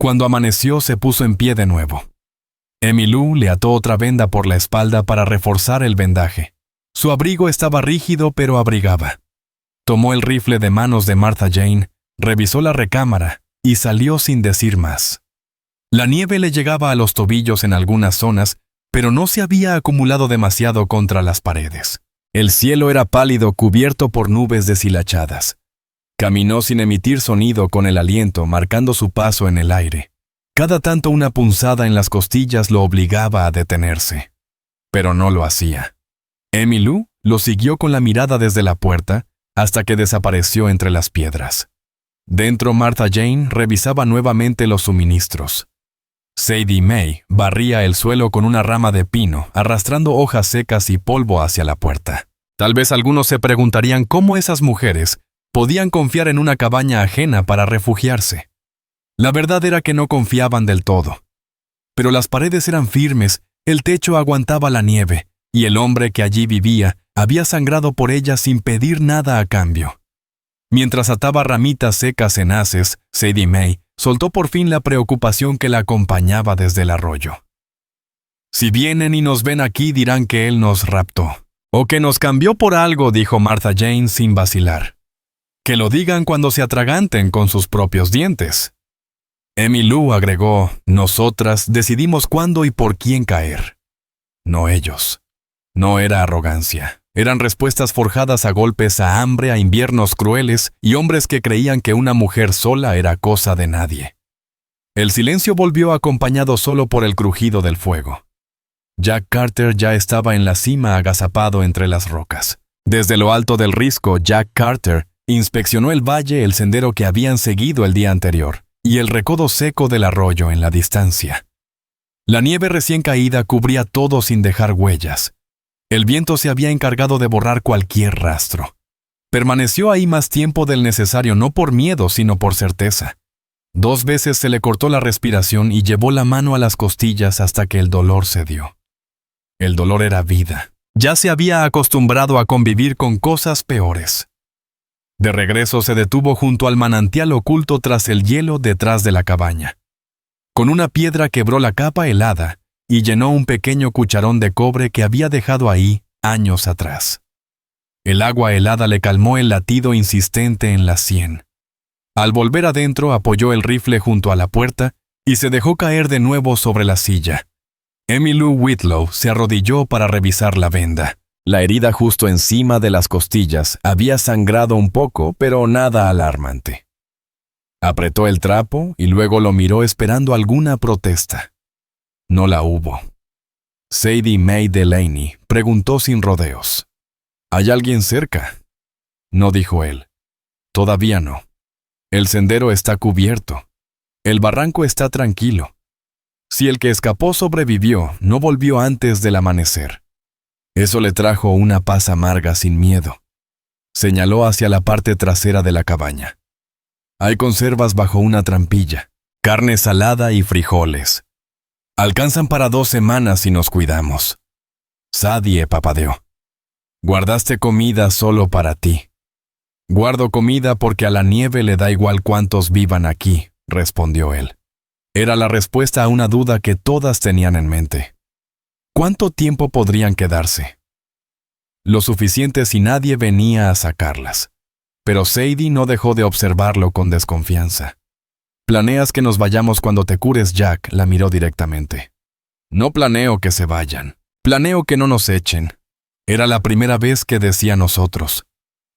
Cuando amaneció, se puso en pie de nuevo. Emmy Lou le ató otra venda por la espalda para reforzar el vendaje. Su abrigo estaba rígido, pero abrigaba. Tomó el rifle de manos de Martha Jane, revisó la recámara y salió sin decir más. La nieve le llegaba a los tobillos en algunas zonas, pero no se había acumulado demasiado contra las paredes. El cielo era pálido, cubierto por nubes deshilachadas. Caminó sin emitir sonido, con el aliento marcando su paso en el aire. Cada tanto una punzada en las costillas lo obligaba a detenerse. Pero no lo hacía. Emmy Lou lo siguió con la mirada desde la puerta hasta que desapareció entre las piedras. Dentro, Martha Jane revisaba nuevamente los suministros. Sadie Mae barría el suelo con una rama de pino, arrastrando hojas secas y polvo hacia la puerta. Tal vez algunos se preguntarían cómo esas mujeres podían confiar en una cabaña ajena para refugiarse. La verdad era que no confiaban del todo. Pero las paredes eran firmes, el techo aguantaba la nieve, y el hombre que allí vivía había sangrado por ella sin pedir nada a cambio. Mientras ataba ramitas secas en haces, Sadie Mae soltó por fin la preocupación que la acompañaba desde el arroyo. Si vienen y nos ven aquí, dirán que él nos raptó. O que nos cambió por algo, dijo Martha Jane sin vacilar. Que lo digan cuando se atraganten con sus propios dientes. Emmy Lou agregó, nosotras decidimos cuándo y por quién caer. No ellos. No era arrogancia. Eran respuestas forjadas a golpes, a hambre, a inviernos crueles y hombres que creían que una mujer sola era cosa de nadie. El silencio volvió acompañado solo por el crujido del fuego. Jack Carter ya estaba en la cima, agazapado entre las rocas. Desde lo alto del risco, Jack Carter inspeccionó el valle, el sendero que habían seguido el día anterior, y el recodo seco del arroyo en la distancia. La nieve recién caída cubría todo sin dejar huellas. El viento se había encargado de borrar cualquier rastro. Permaneció ahí más tiempo del necesario, no por miedo, sino por certeza. 2 veces se le cortó la respiración y llevó la mano a las costillas hasta que el dolor cedió. El dolor era vida. Ya se había acostumbrado a convivir con cosas peores. De regreso se detuvo junto al manantial oculto tras el hielo detrás de la cabaña. Con una piedra quebró la capa helada y llenó un pequeño cucharón de cobre que había dejado ahí años atrás. El agua helada le calmó el latido insistente en la sien. Al volver adentro apoyó el rifle junto a la puerta y se dejó caer de nuevo sobre la silla. Emmylou Whitlow se arrodilló para revisar la venda. La herida justo encima de las costillas había sangrado un poco, pero nada alarmante. Apretó el trapo y luego lo miró esperando alguna protesta. No la hubo. Sadie Mae Delaney preguntó sin rodeos. ¿Hay alguien cerca? No, dijo él. Todavía no. El sendero está cubierto. El barranco está tranquilo. Si el que escapó sobrevivió, no volvió antes del amanecer. Eso le trajo una paz amarga sin miedo. Señaló hacia la parte trasera de la cabaña. Hay conservas bajo una trampilla, carne salada y frijoles. Alcanzan para 2 semanas si nos cuidamos. Sadie papadeó. Guardaste comida solo para ti. Guardo comida porque a la nieve le da igual cuántos vivan aquí, respondió él. Era la respuesta a una duda que todas tenían en mente. ¿Cuánto tiempo podrían quedarse? Lo suficiente si nadie venía a sacarlas. Pero Sadie no dejó de observarlo con desconfianza. ¿Planeas que nos vayamos cuando te cures, Jack?, la miró directamente. No planeo que se vayan. Planeo que no nos echen. Era la primera vez que decía nosotros.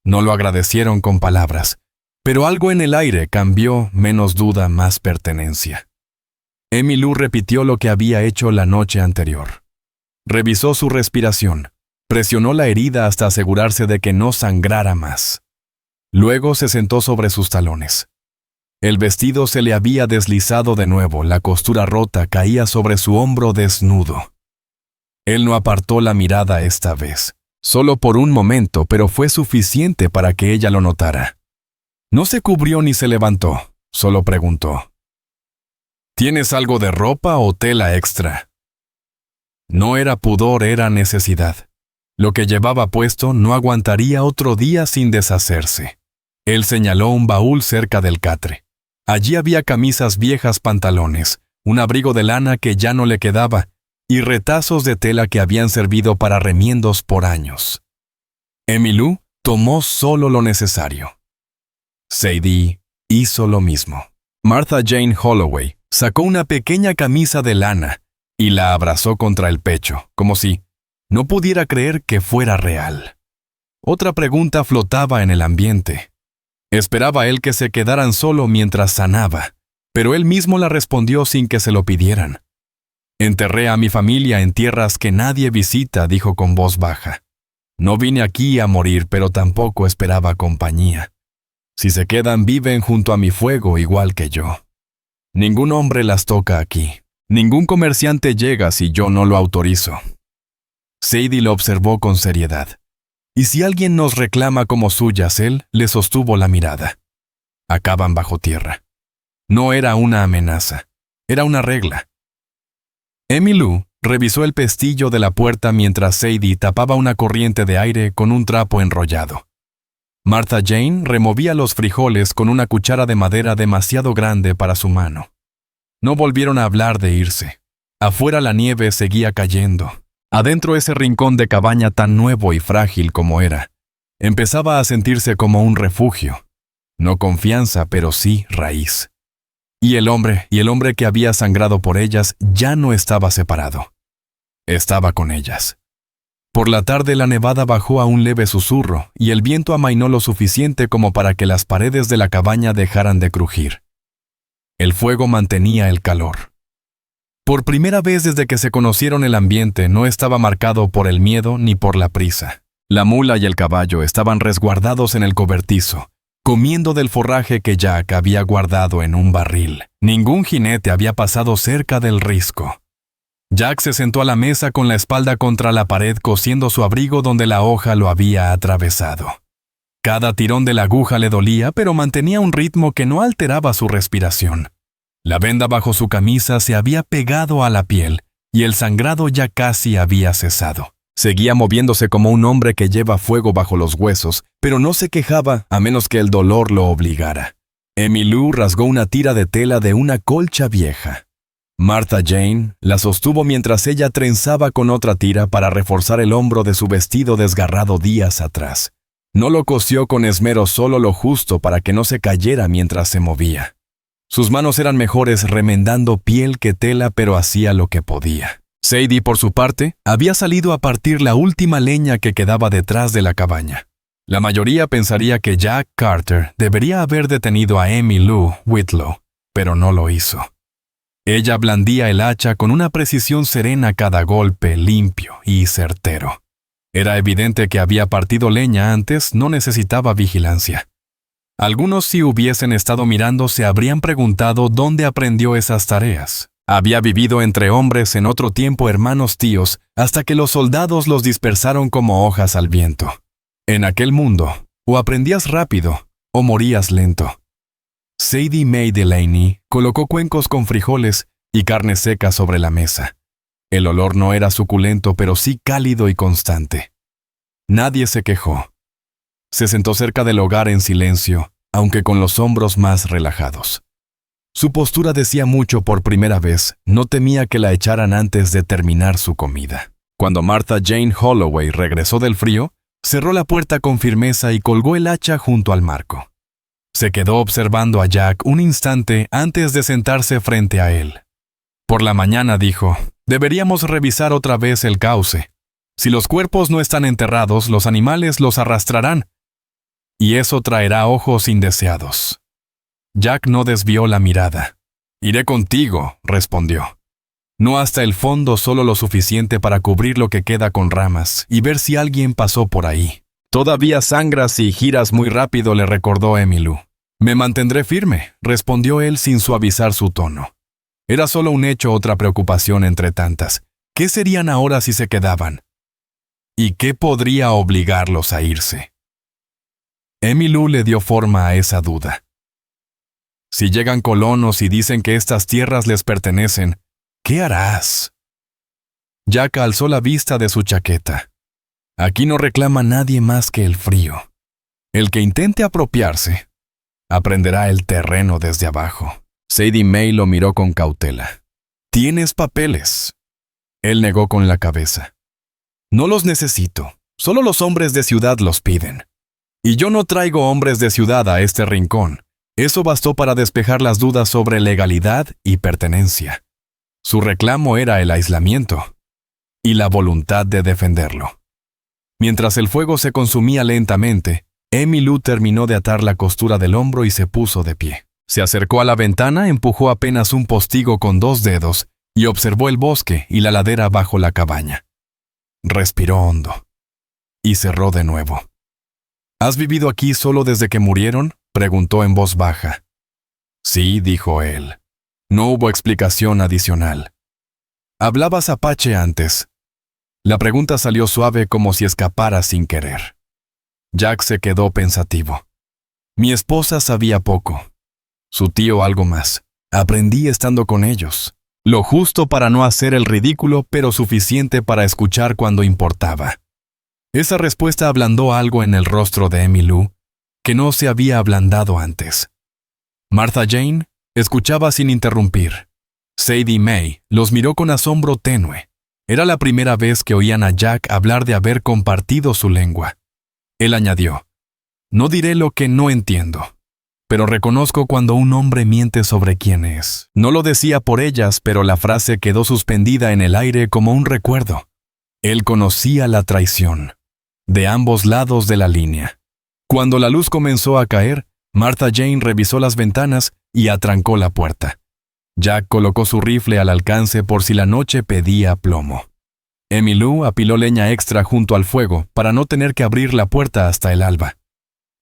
No lo agradecieron con palabras, pero algo en el aire cambió, menos duda, más pertenencia. Emmylou repitió lo que había hecho la noche anterior. Revisó su respiración, presionó la herida hasta asegurarse de que no sangrara más. Luego se sentó sobre sus talones. El vestido se le había deslizado de nuevo, la costura rota caía sobre su hombro desnudo. Él no apartó la mirada esta vez, solo por un momento, pero fue suficiente para que ella lo notara. No se cubrió ni se levantó, solo preguntó. ¿Tienes algo de ropa o tela extra? No era pudor, era necesidad. Lo que llevaba puesto no aguantaría otro día sin deshacerse. Él señaló un baúl cerca del catre. Allí había camisas viejas, pantalones, un abrigo de lana que ya no le quedaba, y retazos de tela que habían servido para remiendos por años. Emmylou tomó solo lo necesario. Sadie hizo lo mismo. Martha Jane Holloway sacó una pequeña camisa de lana y la abrazó contra el pecho, como si no pudiera creer que fuera real. Otra pregunta flotaba en el ambiente. Esperaba él que se quedaran solo mientras sanaba, pero él mismo la respondió sin que se lo pidieran. Enterré a mi familia en tierras que nadie visita, dijo con voz baja. No vine aquí a morir, pero tampoco esperaba compañía. Si se quedan, viven junto a mi fuego igual que yo. Ningún hombre las toca aquí. Ningún comerciante llega si yo no lo autorizo. Sadie lo observó con seriedad. Y si alguien nos reclama como suyas, él le sostuvo la mirada. Acaban bajo tierra. No era una amenaza, era una regla. Emmylou revisó el pestillo de la puerta mientras Sadie tapaba una corriente de aire con un trapo enrollado. Martha Jane removía los frijoles con una cuchara de madera demasiado grande para su mano. No volvieron a hablar de irse. Afuera la nieve seguía cayendo. Adentro ese rincón de cabaña tan nuevo y frágil como era, empezaba a sentirse como un refugio. No confianza, pero sí raíz. Y el hombre que había sangrado por ellas ya no estaba separado. Estaba con ellas. Por la tarde la nevada bajó a un leve susurro y el viento amainó lo suficiente como para que las paredes de la cabaña dejaran de crujir. El fuego mantenía el calor. Por primera vez desde que se conocieron el ambiente no estaba marcado por el miedo ni por la prisa. La mula y el caballo estaban resguardados en el cobertizo, comiendo del forraje que Jack había guardado en un barril. Ningún jinete había pasado cerca del risco. Jack se sentó a la mesa con la espalda contra la pared cosiendo su abrigo donde la hoja lo había atravesado. Cada tirón de la aguja le dolía, pero mantenía un ritmo que no alteraba su respiración. La venda bajo su camisa se había pegado a la piel y el sangrado ya casi había cesado. Seguía moviéndose como un hombre que lleva fuego bajo los huesos, pero no se quejaba a menos que el dolor lo obligara. Emmylou rasgó una tira de tela de una colcha vieja. Martha Jane la sostuvo mientras ella trenzaba con otra tira para reforzar el hombro de su vestido desgarrado días atrás. No lo cosió con esmero, solo lo justo para que no se cayera mientras se movía. Sus manos eran mejores remendando piel que tela, pero hacía lo que podía. Sadie, por su parte, había salido a partir la última leña que quedaba detrás de la cabaña. La mayoría pensaría que Jack Carter debería haber detenido a Emmylou Whitlow, pero no lo hizo. Ella blandía el hacha con una precisión serena, cada golpe limpio y certero. Era evidente que había partido leña antes, no necesitaba vigilancia. Algunos, si hubiesen estado mirando, se habrían preguntado dónde aprendió esas tareas. Había vivido entre hombres en otro tiempo, hermanos tíos, hasta que los soldados los dispersaron como hojas al viento. En aquel mundo, o aprendías rápido, o morías lento. Sadie Mae Delaney colocó cuencos con frijoles y carne seca sobre la mesa. El olor no era suculento, pero sí cálido y constante. Nadie se quejó. Se sentó cerca del hogar en silencio, aunque con los hombros más relajados. Su postura decía mucho. Por primera vez, no temía que la echaran antes de terminar su comida. Cuando Martha Jane Holloway regresó del frío, cerró la puerta con firmeza y colgó el hacha junto al marco. Se quedó observando a Jack un instante antes de sentarse frente a él. Por la mañana dijo, deberíamos revisar otra vez el cauce. Si los cuerpos no están enterrados, los animales los arrastrarán. Y eso traerá ojos indeseados. Jack no desvió la mirada. Iré contigo, respondió. No hasta el fondo, solo lo suficiente para cubrir lo que queda con ramas y ver si alguien pasó por ahí. Todavía sangras y giras muy rápido, le recordó Emmylou. Me mantendré firme, respondió él sin suavizar su tono. Era solo un hecho, otra preocupación entre tantas. ¿Qué serían ahora si se quedaban? ¿Y qué podría obligarlos a irse? Emmylou le dio forma a esa duda. Si llegan colonos y dicen que estas tierras les pertenecen, ¿qué harás? Jack alzó la vista de su chaqueta. Aquí no reclama nadie más que el frío. El que intente apropiarse, aprenderá el terreno desde abajo. Sadie Mae lo miró con cautela. ¿Tienes papeles? Él negó con la cabeza. No los necesito. Solo los hombres de ciudad los piden. Y yo no traigo hombres de ciudad a este rincón. Eso bastó para despejar las dudas sobre legalidad y pertenencia. Su reclamo era el aislamiento y la voluntad de defenderlo. Mientras el fuego se consumía lentamente, Emmylou terminó de atar la costura del hombro y se puso de pie. Se acercó a la ventana, empujó apenas un postigo con 2 dedos y observó el bosque y la ladera bajo la cabaña. Respiró hondo y cerró de nuevo. ¿Has vivido aquí solo desde que murieron?, preguntó en voz baja. Sí, dijo él. No hubo explicación adicional. ¿Hablabas apache antes? La pregunta salió suave, como si escapara sin querer. Jack se quedó pensativo. Mi esposa sabía poco. Su tío algo más. Aprendí estando con ellos. Lo justo para no hacer el ridículo, pero suficiente para escuchar cuando importaba. Esa respuesta ablandó algo en el rostro de Emmylou que no se había ablandado antes. Martha Jane escuchaba sin interrumpir. Sadie Mae los miró con asombro tenue. Era la primera vez que oían a Jack hablar de haber compartido su lengua. Él añadió, no diré lo que no entiendo, pero reconozco cuando un hombre miente sobre quién es. No lo decía por ellas, pero la frase quedó suspendida en el aire como un recuerdo. Él conocía la traición, de ambos lados de la línea. Cuando la luz comenzó a caer, Martha Jane revisó las ventanas y atrancó la puerta. Jack colocó su rifle al alcance por si la noche pedía plomo. Emmylou apiló leña extra junto al fuego para no tener que abrir la puerta hasta el alba.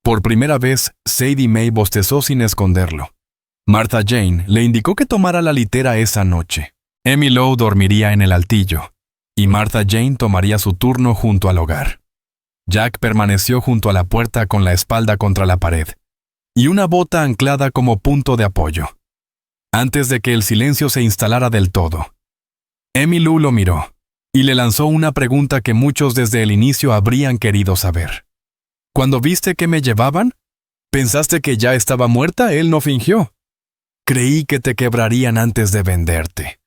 Por primera vez, Sadie Mae bostezó sin esconderlo. Martha Jane le indicó que tomara la litera esa noche. Emmylou dormiría en el altillo, y Martha Jane tomaría su turno junto al hogar. Jack permaneció junto a la puerta con la espalda contra la pared, y una bota anclada como punto de apoyo. Antes de que el silencio se instalara del todo, Emmylou lo miró, y le lanzó una pregunta que muchos desde el inicio habrían querido saber. «¿Cuando viste que me llevaban? ¿Pensaste que ya estaba muerta?» Él no fingió. «Creí que te quebrarían antes de venderte,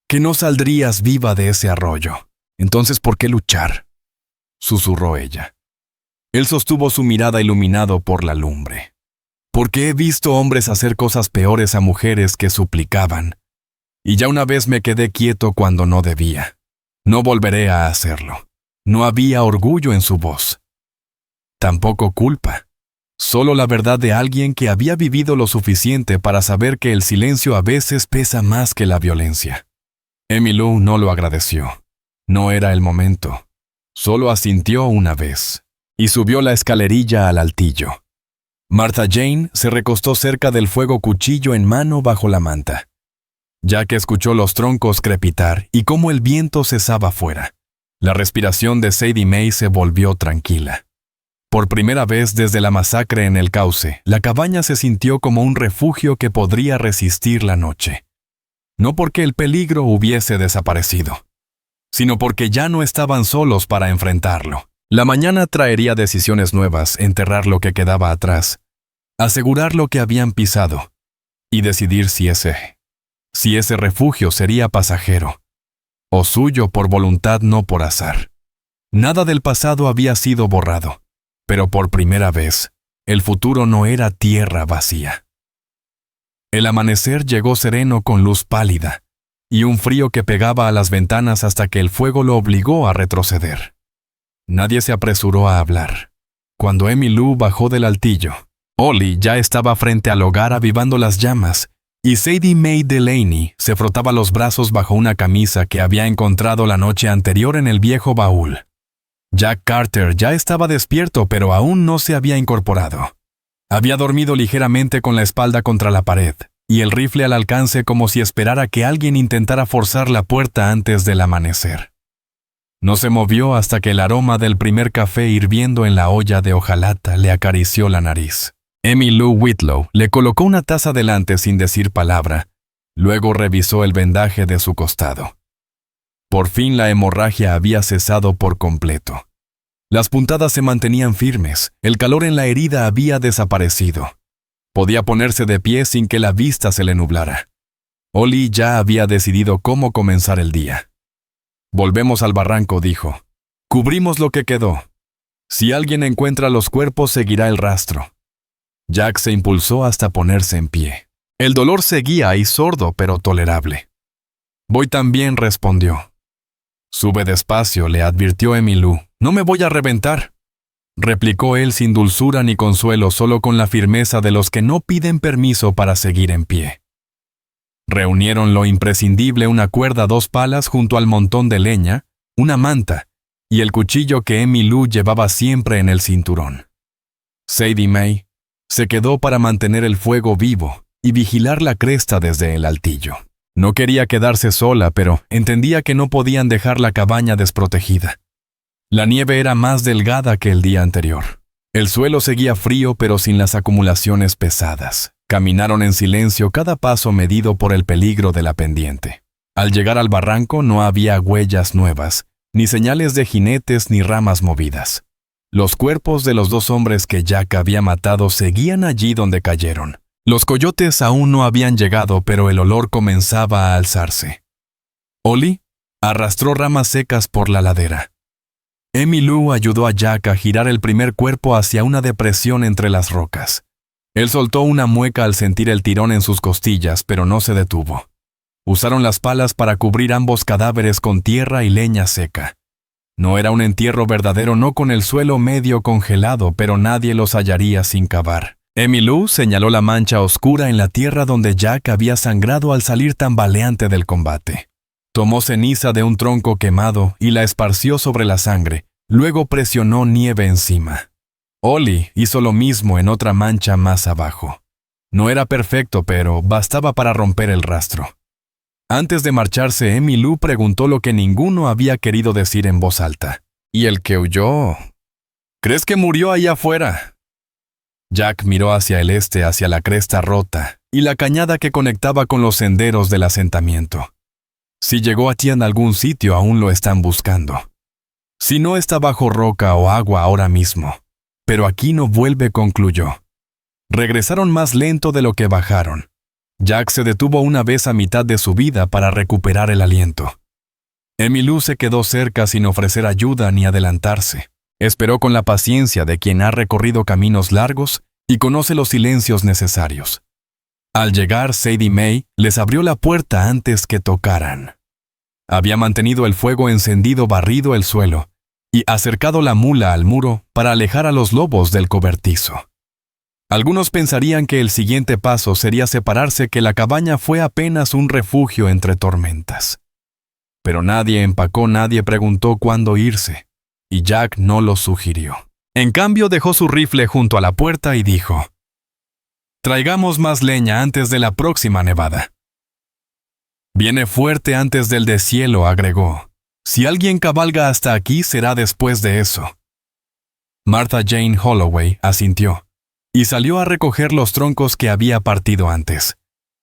que no saldrías viva de ese arroyo. Entonces, ¿por qué luchar?», susurró ella. Él sostuvo su mirada iluminado por la lumbre. «Porque he visto hombres hacer cosas peores a mujeres que suplicaban, y ya una vez me quedé quieto cuando no debía. No volveré a hacerlo». No había orgullo en su voz. Tampoco culpa. Solo la verdad de alguien que había vivido lo suficiente para saber que el silencio a veces pesa más que la violencia. Emmylou no lo agradeció. No era el momento. Solo asintió una vez, y subió la escalerilla al altillo. Martha Jane se recostó cerca del fuego, cuchillo en mano, bajo la manta. Jack escuchó los troncos crepitar y cómo el viento cesaba fuera. La respiración de Sadie May se volvió tranquila. Por primera vez desde la masacre en el cauce, la cabaña se sintió como un refugio que podría resistir la noche. No porque el peligro hubiese desaparecido, sino porque ya no estaban solos para enfrentarlo. La mañana traería decisiones nuevas, enterrar lo que quedaba atrás, asegurar lo que habían pisado, y decidir si ese refugio sería pasajero, o suyo por voluntad, no por azar. Nada del pasado había sido borrado, pero por primera vez, el futuro no era tierra vacía. El amanecer llegó sereno con luz pálida, y un frío que pegaba a las ventanas hasta que el fuego lo obligó a retroceder. Nadie se apresuró a hablar. Cuando Emmylou bajó del altillo, Ollie ya estaba frente al hogar avivando las llamas, y Sadie May Delaney se frotaba los brazos bajo una camisa que había encontrado la noche anterior en el viejo baúl. Jack Carter ya estaba despierto, pero aún no se había incorporado. Había dormido ligeramente con la espalda contra la pared, y el rifle al alcance, como si esperara que alguien intentara forzar la puerta antes del amanecer. No se movió hasta que el aroma del primer café hirviendo en la olla de hojalata le acarició la nariz. Emmylou Whitlow le colocó una taza delante sin decir palabra, luego revisó el vendaje de su costado. Por fin la hemorragia había cesado por completo. Las puntadas se mantenían firmes, el calor en la herida había desaparecido. Podía ponerse de pie sin que la vista se le nublara. Ollie ya había decidido cómo comenzar el día. «Volvemos al barranco», dijo. «Cubrimos lo que quedó. Si alguien encuentra los cuerpos, seguirá el rastro». Jack se impulsó hasta ponerse en pie. El dolor seguía ahí, sordo pero tolerable. «Voy también», respondió. «Sube despacio», le advirtió Emmylou. «No me voy a reventar», replicó él sin dulzura ni consuelo, solo con la firmeza de los que no piden permiso para seguir en pie. Reunieron lo imprescindible: una cuerda, 2 palas junto al montón de leña, una manta y el cuchillo que Emmylou llevaba siempre en el cinturón. Sadie May se quedó para mantener el fuego vivo y vigilar la cresta desde el altillo. No quería quedarse sola, pero entendía que no podían dejar la cabaña desprotegida. La nieve era más delgada que el día anterior. El suelo seguía frío, pero sin las acumulaciones pesadas. Caminaron en silencio, cada paso medido por el peligro de la pendiente. Al llegar al barranco no había huellas nuevas, ni señales de jinetes ni ramas movidas. Los cuerpos de los 2 hombres que Jack había matado seguían allí donde cayeron. Los coyotes aún no habían llegado, pero el olor comenzaba a alzarse. Ollie arrastró ramas secas por la ladera. Emmylou ayudó a Jack a girar el primer cuerpo hacia una depresión entre las rocas. Él soltó una mueca al sentir el tirón en sus costillas, pero no se detuvo. Usaron las palas para cubrir ambos cadáveres con tierra y leña seca. No era un entierro verdadero, no con el suelo medio congelado, pero nadie los hallaría sin cavar. Emmylou señaló la mancha oscura en la tierra donde Jack había sangrado al salir tambaleante del combate. Tomó ceniza de un tronco quemado y la esparció sobre la sangre, luego presionó nieve encima. Ollie hizo lo mismo en otra mancha más abajo. No era perfecto, pero bastaba para romper el rastro. Antes de marcharse, Emmylou preguntó lo que ninguno había querido decir en voz alta. ¿Y el que huyó? ¿Crees que murió allá afuera? Jack miró hacia el este, hacia la cresta rota y la cañada que conectaba con los senderos del asentamiento. Si llegó allí en algún sitio, aún lo están buscando. Si no está bajo roca o agua ahora mismo. Pero aquí no vuelve, concluyó. Regresaron más lento de lo que bajaron. Jack se detuvo una vez a mitad de su vida para recuperar el aliento. Emmylou se quedó cerca sin ofrecer ayuda ni adelantarse. Esperó con la paciencia de quien ha recorrido caminos largos y conoce los silencios necesarios. Al llegar, Sadie May les abrió la puerta antes que tocaran. Había mantenido el fuego encendido, barrido el suelo y acercado la mula al muro para alejar a los lobos del cobertizo. Algunos pensarían que el siguiente paso sería separarse, que la cabaña fue apenas un refugio entre tormentas. Pero nadie empacó, nadie preguntó cuándo irse, y Jack no lo sugirió. En cambio, dejó su rifle junto a la puerta y dijo: «Traigamos más leña antes de la próxima nevada». «Viene fuerte antes del deshielo», agregó. «Si alguien cabalga hasta aquí, será después de eso». Martha Jane Holloway asintió y salió a recoger los troncos que había partido antes.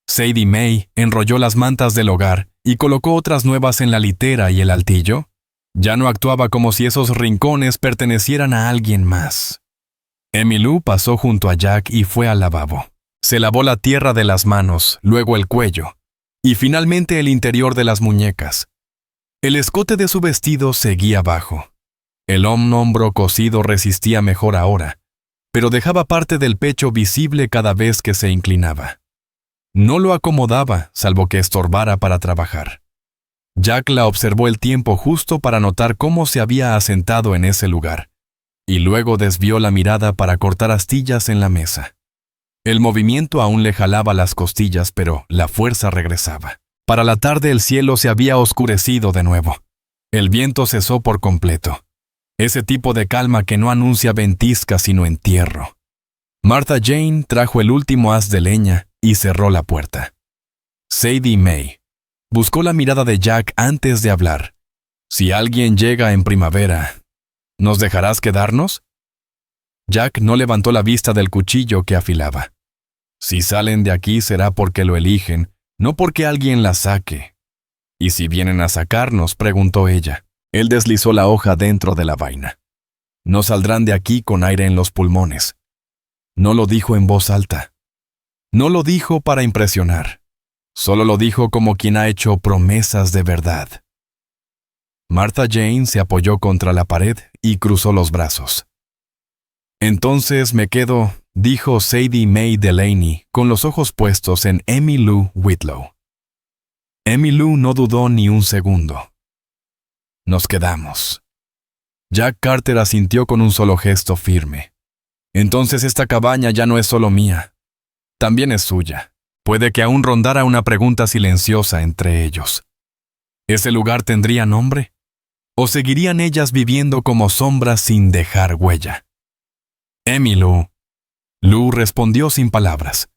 Sadie May enrolló las mantas del hogar y colocó otras nuevas en la litera, y el altillo ya no actuaba como si esos rincones pertenecieran a alguien más. Emmylou pasó junto a Jack y fue al lavabo. Se lavó la tierra de las manos, luego el cuello, y finalmente el interior de las muñecas. El escote de su vestido seguía bajo. El hombro cosido resistía mejor ahora, pero dejaba parte del pecho visible cada vez que se inclinaba. No lo acomodaba, salvo que estorbara para trabajar. Jack la observó el tiempo justo para notar cómo se había asentado en ese lugar, y luego desvió la mirada para cortar astillas en la mesa. El movimiento aún le jalaba las costillas, pero la fuerza regresaba. Para la tarde el cielo se había oscurecido de nuevo. El viento cesó por completo. Ese tipo de calma que no anuncia ventisca sino entierro. Martha Jane trajo el último haz de leña y cerró la puerta. Sadie May buscó la mirada de Jack antes de hablar. «Si alguien llega en primavera, ¿nos dejarás quedarnos?» Jack no levantó la vista del cuchillo que afilaba. «Si salen de aquí será porque lo eligen, no porque alguien la saque». «¿Y si vienen a sacarnos?», preguntó ella. Él deslizó la hoja dentro de la vaina. «No saldrán de aquí con aire en los pulmones». No lo dijo en voz alta. No lo dijo para impresionar. Solo lo dijo como quien ha hecho promesas de verdad. Martha Jane se apoyó contra la pared y cruzó los brazos. «Entonces me quedo», dijo Sadie May Delaney, con los ojos puestos en Emmylou Whitlow. Emmylou no dudó ni un segundo. «Nos quedamos». Jack Carter asintió con un solo gesto firme. «Entonces esta cabaña ya no es solo mía. También es suya». Puede que aún rondara una pregunta silenciosa entre ellos. ¿Ese lugar tendría nombre? ¿O seguirían ellas viviendo como sombras sin dejar huella? «Emmylou». Lou respondió sin palabras.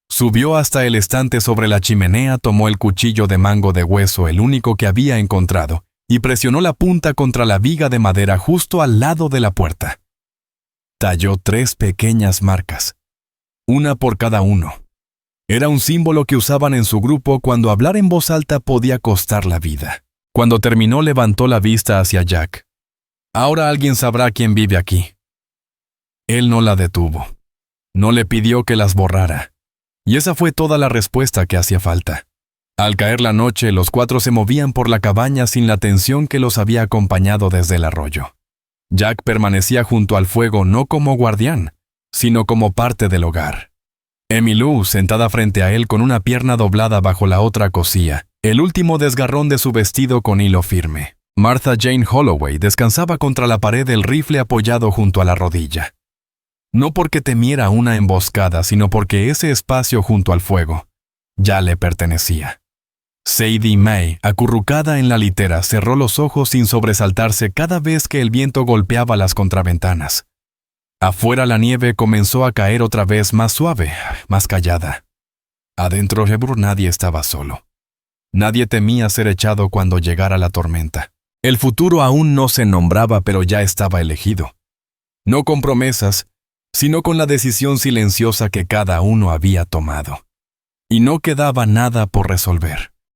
Subió hasta el estante sobre la chimenea, tomó el cuchillo de mango de hueso, el único que había encontrado, y presionó la punta contra la viga de madera justo al lado de la puerta. Talló 3 pequeñas marcas, una por cada uno. Era un símbolo que usaban en su grupo cuando hablar en voz alta podía costar la vida. Cuando terminó, levantó la vista hacia Jack. «Ahora alguien sabrá quién vive aquí». Él no la detuvo. No le pidió que las borrara. Y esa fue toda la respuesta que hacía falta. Al caer la noche, los 4 se movían por la cabaña sin la tensión que los había acompañado desde el arroyo. Jack permanecía junto al fuego no como guardián, sino como parte del hogar. Emmylou, sentada frente a él con una pierna doblada bajo la otra, cosía el último desgarrón de su vestido con hilo firme. Martha Jane Holloway descansaba contra la pared, el rifle apoyado junto a la rodilla. No porque temiera una emboscada, sino porque ese espacio junto al fuego ya le pertenecía. Sadie May, acurrucada en la litera, cerró los ojos sin sobresaltarse cada vez que el viento golpeaba las contraventanas. Afuera la nieve comenzó a caer otra vez, más suave, más callada. Adentro nadie estaba solo. Nadie temía ser echado cuando llegara la tormenta. El futuro aún no se nombraba, pero ya estaba elegido. No con promesas, sino con la decisión silenciosa que cada uno había tomado. Y no quedaba nada por resolver.